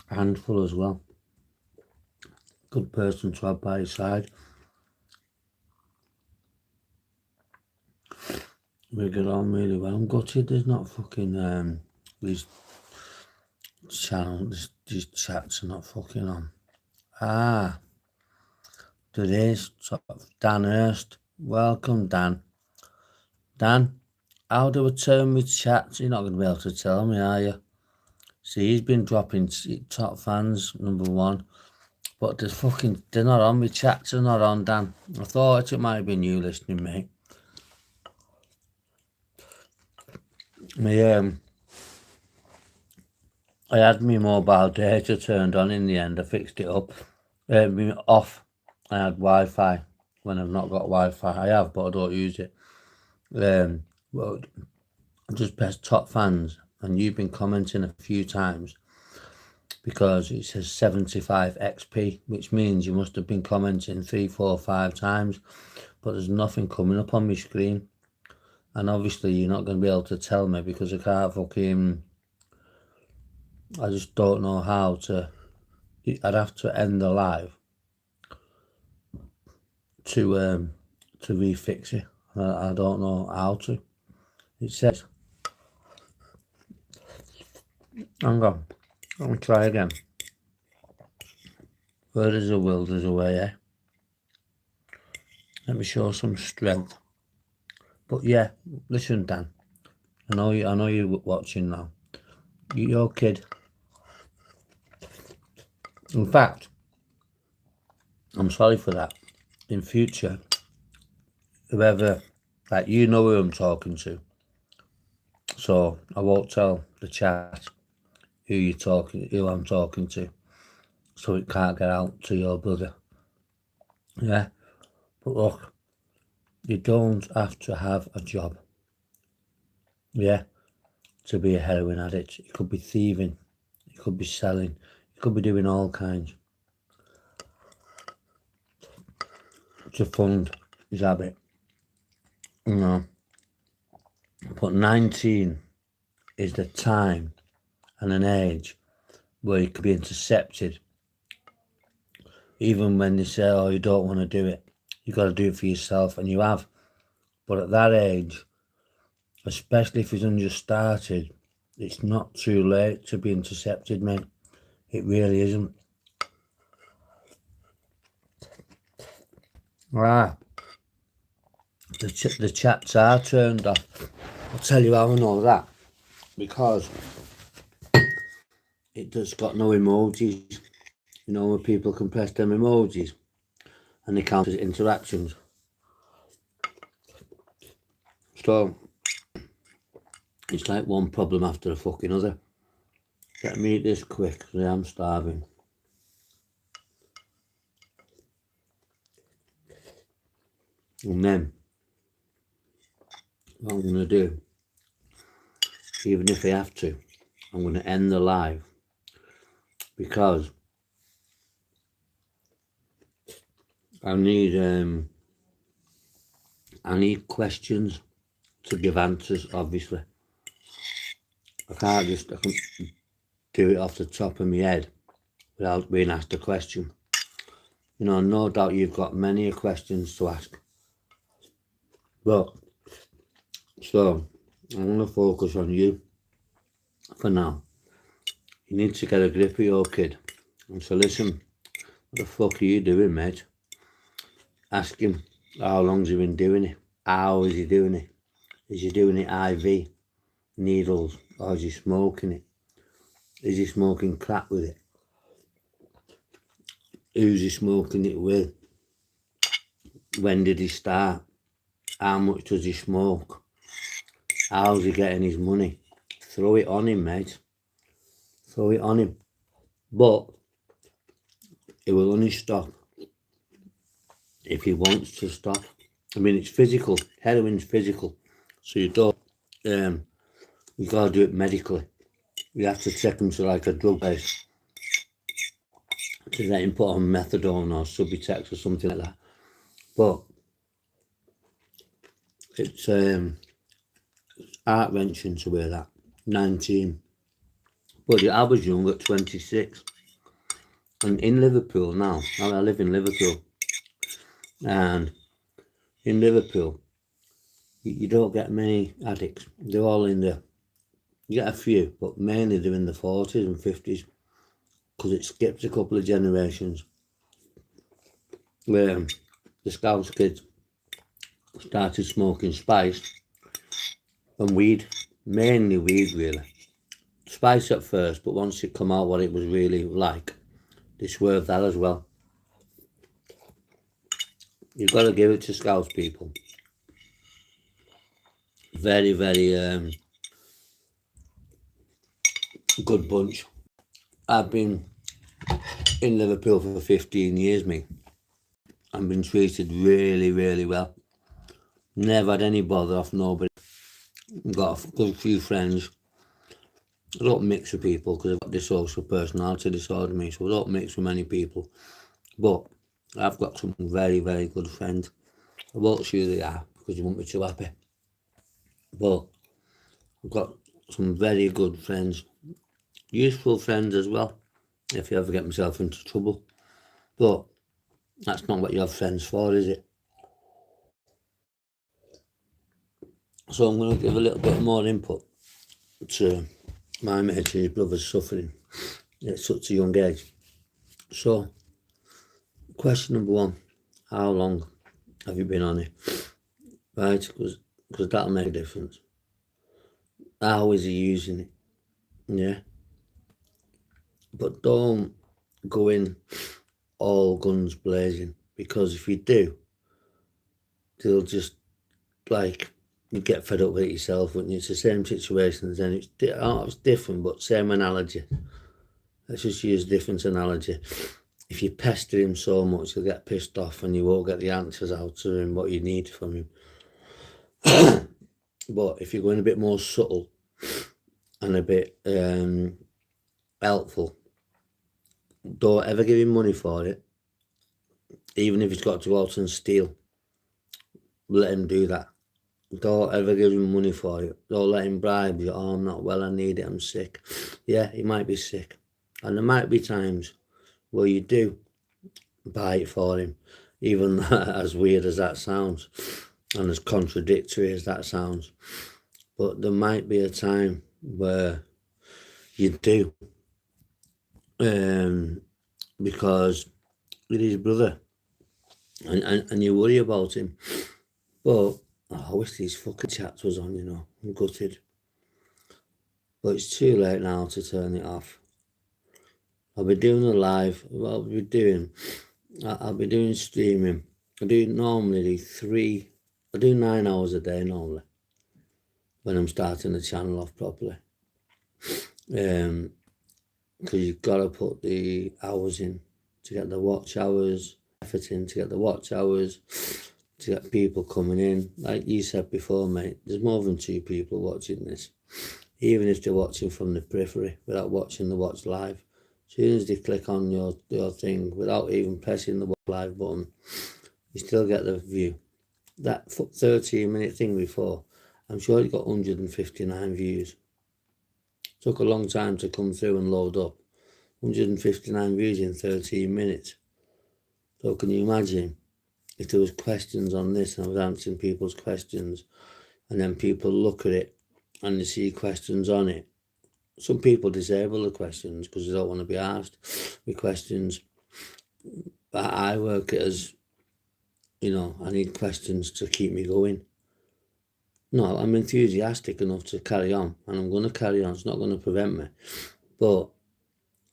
Handful as well. Good person to have by his side. We get on really well. I'm gutted there's not fucking these channels, these chats are not fucking on. There is. Dan Hurst. Welcome, Dan. Dan, how do I turn my chats? You're not going to be able to tell me, are you? See, he's been dropping top fans, #1. But they're not on. My chats are not on, Dan. I thought it might have been you listening, mate. I had my mobile data turned on in the end. I fixed it up. Off. I had Wi-Fi when I've not got Wi-Fi. I have, but I don't use it. Well, I just pressed top fans, and you've been commenting a few times because it says 75 XP, which means you must have been commenting 3, 4, 5 times, but there's nothing coming up on my screen. And obviously you're not going to be able to tell me because I can't fucking... I just don't know how to... I'd have to end the live to refix it. I don't know how to. It says... Hang on. Let me try again. Where there's a will, there's a way, eh? Let me show some strength. But yeah, listen, Dan. I know you're watching now. Your kid. In fact, I'm sorry for that. In future, whoever, like, you know who I'm talking to. So I won't tell the chat who I'm talking to. So it can't get out to your brother. Yeah. But look, you don't have to have a job. Yeah. To be a heroin addict. You could be thieving. You could be selling. You could be doing all kinds to fund his habit. You know. But 19 is the time and an age where you could be intercepted. Even when they say, oh, you don't want to do it. You got to do it for yourself, and you have. But at that age, especially if he's just started, it's not too late to be intercepted, mate. It really isn't. The chats are turned off. I'll tell you how I know that. Because it just got no emojis. You know, where people can press them emojis and they count as interactions. So it's like one problem after the fucking other. Let me eat this quick because I am starving. And then what I'm going to do, even if I have to, I'm going to end the live because I need questions to give answers, obviously. I can do it off the top of my head without being asked a question. You know, no doubt you've got many questions to ask. But, so, I'm going to focus on you for now. You need to get a grip of your kid. And so listen, what the fuck are you doing, mate? Ask him how long's he been doing it. How is he doing it? Is he doing it IV, needles, or is he smoking it? Is he smoking crack with it? Who's he smoking it with? When did he start? How much does he smoke? How's he getting his money? Throw it on him, mate. Throw it on him. But it will only stop if he wants to stop. I mean, it's physical. Heroin's physical. So you don't, you gotta do it medically. You have to take him to like a drug place to let him put on methadone or Subutex or something like that. But it's heart-wrenching to wear that. 19. But I was young at 26. And in Liverpool now I live in Liverpool. And in Liverpool, you don't get many addicts. They're all in the, you get a few, but mainly they're in the 40s and 50s. Because it skips a couple of generations. Where the Scouts kids started smoking spice and weed, mainly weed really. Spice at first, but once it come out what it was really like, they swerved that as well. You've got to give it to Scouts people. Very, very good bunch. I've been in Liverpool for 15 years, me. I've been treated really, really well. Never had any bother off nobody. Got a good few friends. I don't mix with people because I've got dissocial personality disorder, me, so I don't mix with many people. But I've got some very, very good friends. I won't show you they are because you won't be too happy. But I've got some very good friends. Useful friends as well, if you ever get myself into trouble. But that's not what you have friends for, is it? So I'm going to give a little bit more input to my mate and his brother's suffering at such a young age. So, question number one, how long have you been on it? Right, because that'll make a difference. How is he using it? Yeah. But don't go in all guns blazing, because if you do, they'll just, like, you get fed up with it yourself, wouldn't you? It's the same situation, then it's different, but same analogy. Let's just use a different analogy. If you pester him so much, he'll get pissed off and you won't get the answers out of him, what you need from him. But if you're going a bit more subtle and a bit helpful, don't ever give him money for it. Even if he's got to go out and steal, let him do that. Don't ever give him money for it. Don't let him bribe you. Oh, I'm not well, I need it, I'm sick. Yeah, he might be sick. And there might be times where you do buy it for him, even as weird as that sounds and as contradictory as that sounds. But there might be a time where you do, because with his brother, and you worry about him. But I wish these fucking chats was on, you know. I'm gutted. But it's too late now to turn it off. I'll be doing a live. What I'll be doing, I'll be doing streaming. I do 9 hours a day normally when I'm starting the channel off properly. Because you've got to put the hours in to get the watch hours, effort in to get the watch hours, to get people coming in. Like you said before, mate, there's more than 2 people watching this. Even if they're watching from the periphery without watching the watch live. As soon as they click on your thing without even pressing the watch live button, you still get the view. That 13-minute thing before, I'm sure it got 159 views. Took a long time to come through and load up. 159 views in 13 minutes. So can you imagine if there was questions on this and I was answering people's questions and then people look at it and they see questions on it. Some people disable the questions because they don't want to be asked with questions. But I work it as, I need questions to keep me going. No, I'm enthusiastic enough to carry on, and I'm going to carry on. It's not going to prevent me. But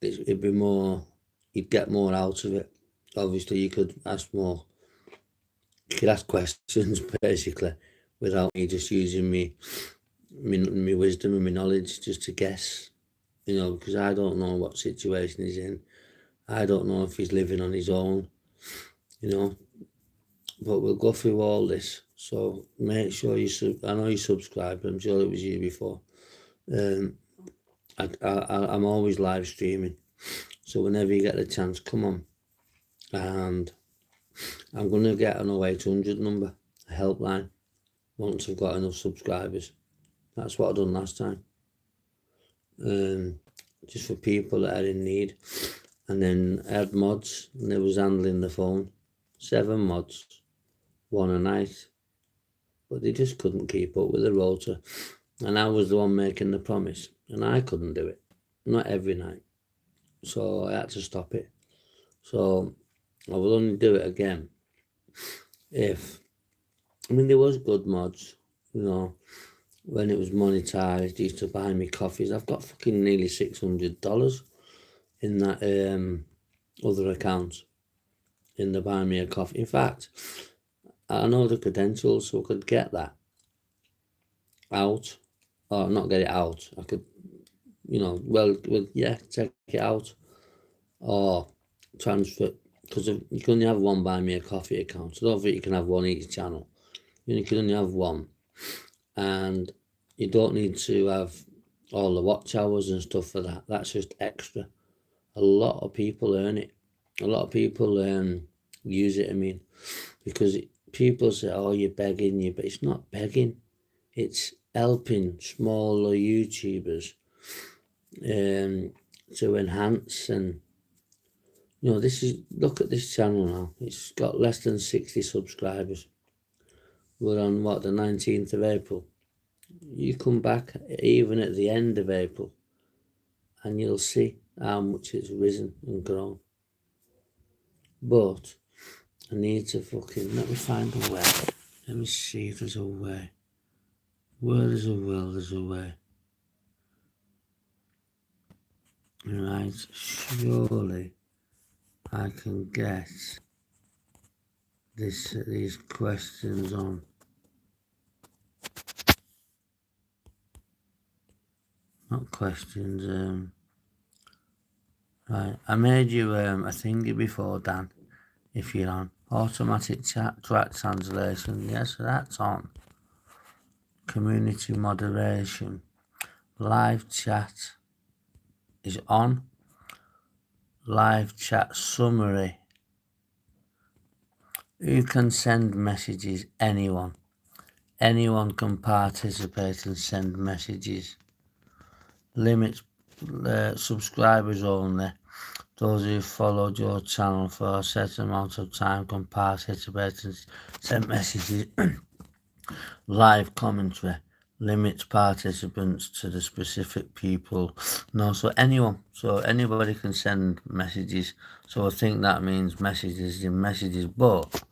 it'd be more, you'd get more out of it. Obviously, you could ask more. You could ask questions, basically, without me just using me wisdom and my knowledge just to guess, because I don't know what situation he's in. I don't know if he's living on his own, but we'll go through all this. So make sure I know you subscribe, but I'm sure it was you before. I'm always live streaming. So whenever you get the chance, come on. And I'm going to get an 0800 number, a helpline, once I've got enough subscribers. That's what I done last time. Just for people that are in need. And then I had mods, and they was handling the phone. 7 mods, 1 a night. But they just couldn't keep up with the rota. And I was the one making the promise. And I couldn't do it. Not every night. So I had to stop it. So I will only do it again if, there was good mods, when it was monetized, used to buy me coffees. I've got fucking nearly $600 in that other account, in the buy me a coffee. In fact, I know the credentials, so I could get that out, or not get it out. I could, take it out or transfer, because you can only have one buy me a coffee account. So I don't think you can have one each channel. You can only have one, and you don't need to have all the watch hours and stuff for that. That's just extra. A lot of people earn it. A lot of people use it. Because people say, "Oh, you're begging," but it's not begging. It's helping smaller YouTubers to enhance. And look at this channel now. It's got less than 60 subscribers. We're on the 19th of April. You come back even at the end of April and you'll see how much it's risen and grown. But I need to let me find a way. Let me see if there's a way. Where there's a will, there's a way. Right, surely I can get these questions on. Not questions, right. I made you a thingy before, Dan, if you're on. Automatic chat track translation, yes, that's on. Community moderation. Live chat is on. Live chat summary. Who can send messages? Anyone. Anyone can participate and send messages. Limits subscribers only. Those who followed your channel for a set amount of time can participate and send messages. Live commentary. Limits participants to the specific people. No, so anyone. So anybody can send messages. So I think that means messages in messages, but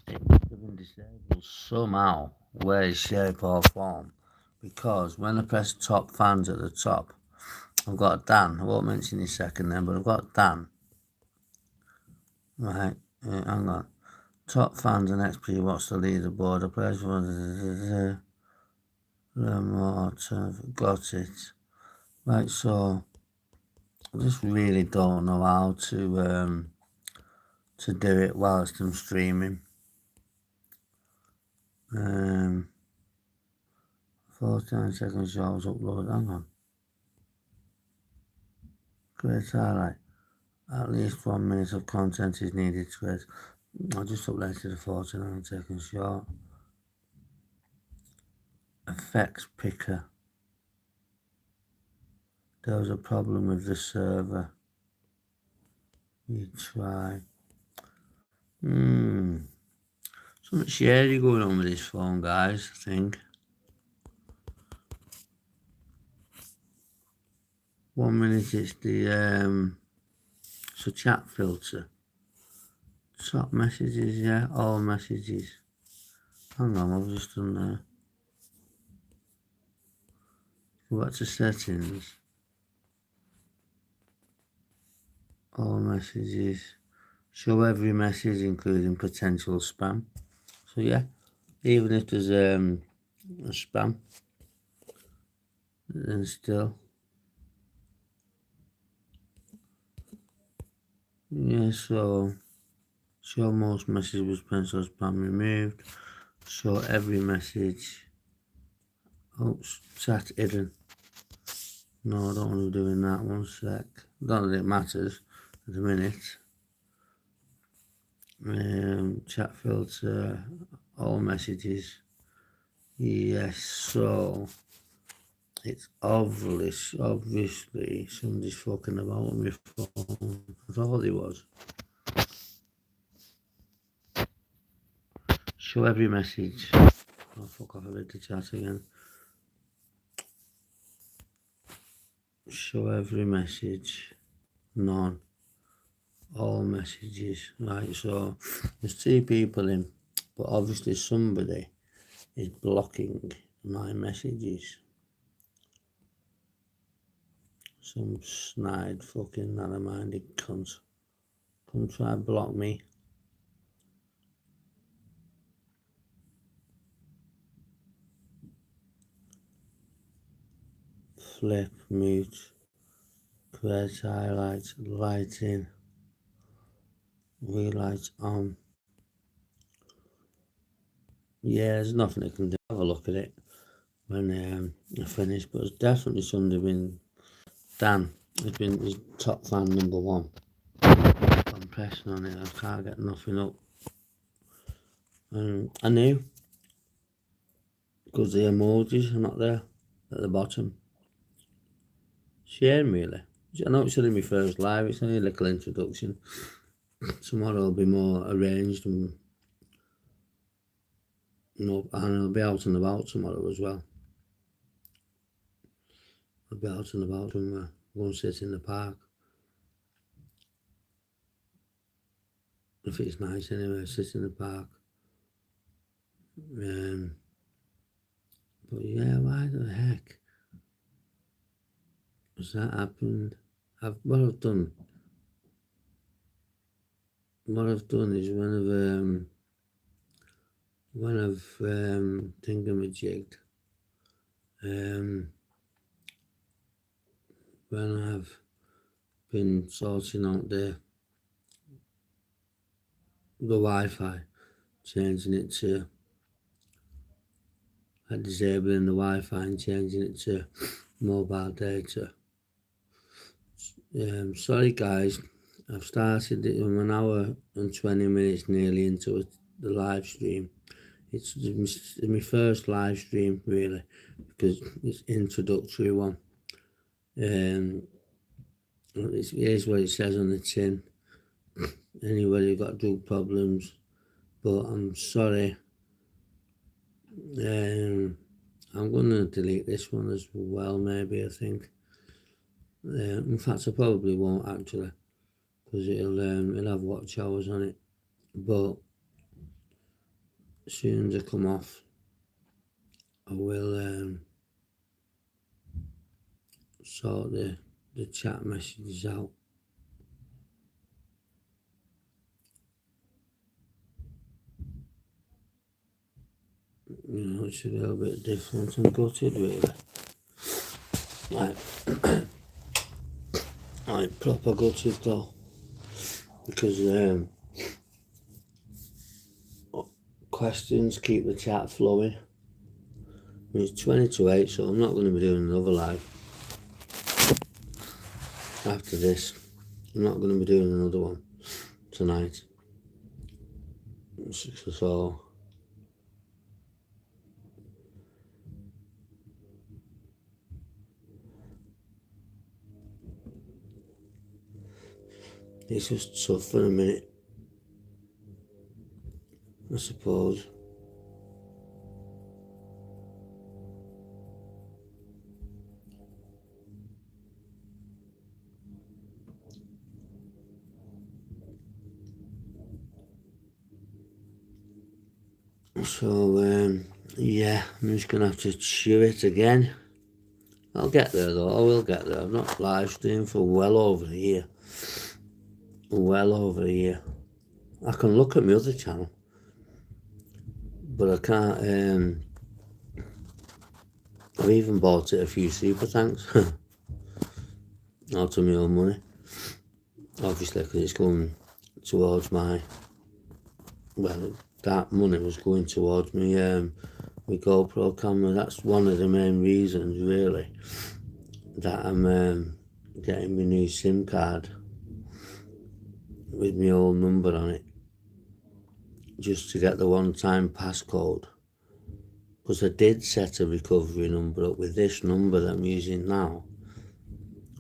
it must have been disabled somehow, way, shape or form. Because when I press top fans at the top, I've got Dan. I won't mention his second name, but I've got Dan. Right, hang on. Top fans and XP, what's the leaderboard? I press remote, got it. Right, so I just really don't know how to do it whilst I'm streaming. 49 seconds shows upload. Hang on. Great highlight. At least 1 minute of content is needed to create. I'll just upload to the 49 seconds short. Effects picker. There was a problem with the server. You try. Something shady going on with this phone, guys, I think. 1 minute it's it's a chat filter. Top messages, yeah, all messages. Hang on, I've just done that. Go back to settings. All messages. Show every message, including potential spam. So yeah, even if there's a spam, then still. Yeah, so show most messages with potential spam removed. Show every message. Oops, chat hidden. No, I don't want to be doing that. 1 sec. Not that it matters at the minute. Chat filter, all messages. Yes, so it's obviously somebody's fucking about on my phone. I thought it was. Show every message. Oh, fuck off, I read the chat again. Show every message. None. All messages. Right, so there's 2 people in, but obviously somebody is blocking my messages. Some snide fucking narrow-minded cunt. Come try and block me. Flip, mute, create highlights, lighting, relights on. Yeah, there's nothing I can do. Have a look at it when I finish, but it's definitely somebody been Dan. It's been his top fan #1. I'm pressing on it, I can't get nothing up. I knew, because the emojis are not there at the bottom. Shame, really. I know it's only my first live, it's only a little introduction. Tomorrow will be more arranged and I'll be out and about tomorrow as well. I'll be out and about somewhere. Go and sit in the park. If it's nice anyway, sit in the park. But yeah, why the heck has that happened? What I've done is when I've thingamajigged, when I've been sorting out the Wi-Fi, changing it to disabling the Wi-Fi and changing it to mobile data. Sorry guys, I've started it. I'm 1 hour and 20 minutes nearly into the live stream. It's my first live stream really, because it's introductory one. Here's what it says on the tin. Anybody got drug problems, but I'm sorry. I'm going to delete this one as well, maybe, I think. In fact, I probably won't actually, because it'll have watch hours on it. But as soon as I come off, I will sort the chat messages out. You know, it's a little bit different and gutted really. Like proper gutted though, because questions keep the chat flowing. I mean, it's 20 to 8, so I'm not going to be doing another live after this. I'm not going to be doing another one tonight. So it's just tough for a minute, I suppose. So, yeah, I'm just going to have to chew it again. I'll get there though, I will get there. I've not live streamed for well over a year. Well over a year. I can look at my other channel, but I can't, I've even bought it a few super tanks out of my own money. Obviously, because it's going towards my, well, that money was going towards me, my GoPro camera. That's one of the main reasons, really, that I'm getting my new SIM card with my old number on it, just to get the one-time passcode. Because I did set a recovery number up with this number that I'm using now,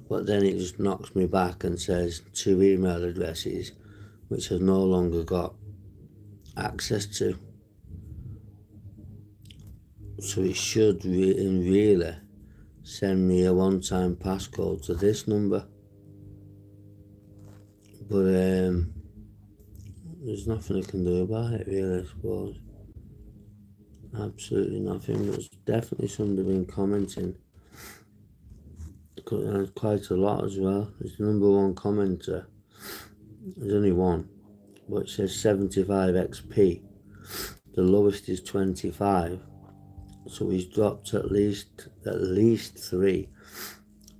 but then it just knocks me back and says 2 email addresses which I've no longer got access to. So it should really send me a one-time passcode to this number, but there's nothing I can do about it, really, I suppose. Absolutely nothing. There's definitely somebody been commenting quite a lot as well. It's the number one commenter. There's only one, but it says 75 XP. The lowest is 25, so he's dropped at least 3,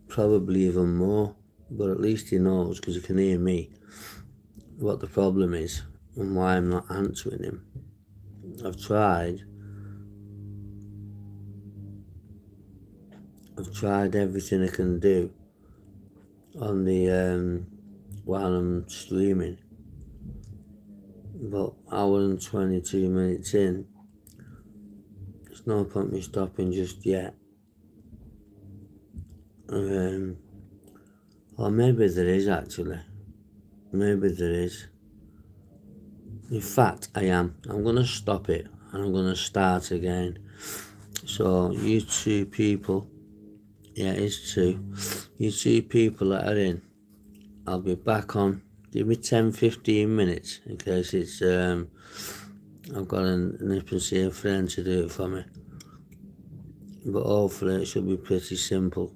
probably even more. But at least he knows, because he can hear me, what the problem is and why I'm not answering him. I've tried everything I can do on the while I'm streaming, but hour and 22 minutes in, there's no point me stopping just yet. Or maybe there is, actually. Maybe there is. In fact, I'm going to stop it and I'm going to start again. So you two people, yeah, it's 2. You 2 people that are in, I'll be back on. Give me 10-15 minutes in case it's I've got an nip and see a friend to do it for me. But hopefully it should be pretty simple.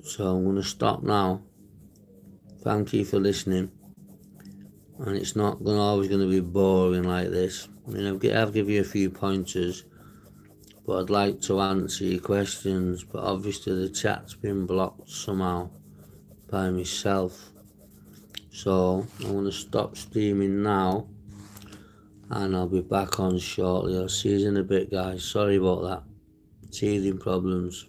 So I'm going to stop now. Thank you for listening. And it's not always going to be boring like this. I mean, I'll give you a few pointers, but I'd like to answer your questions. But obviously the chat's been blocked somehow by myself. So I'm going to stop streaming now, and I'll be back on shortly. I'll see you in a bit, guys. Sorry about that. Teething problems.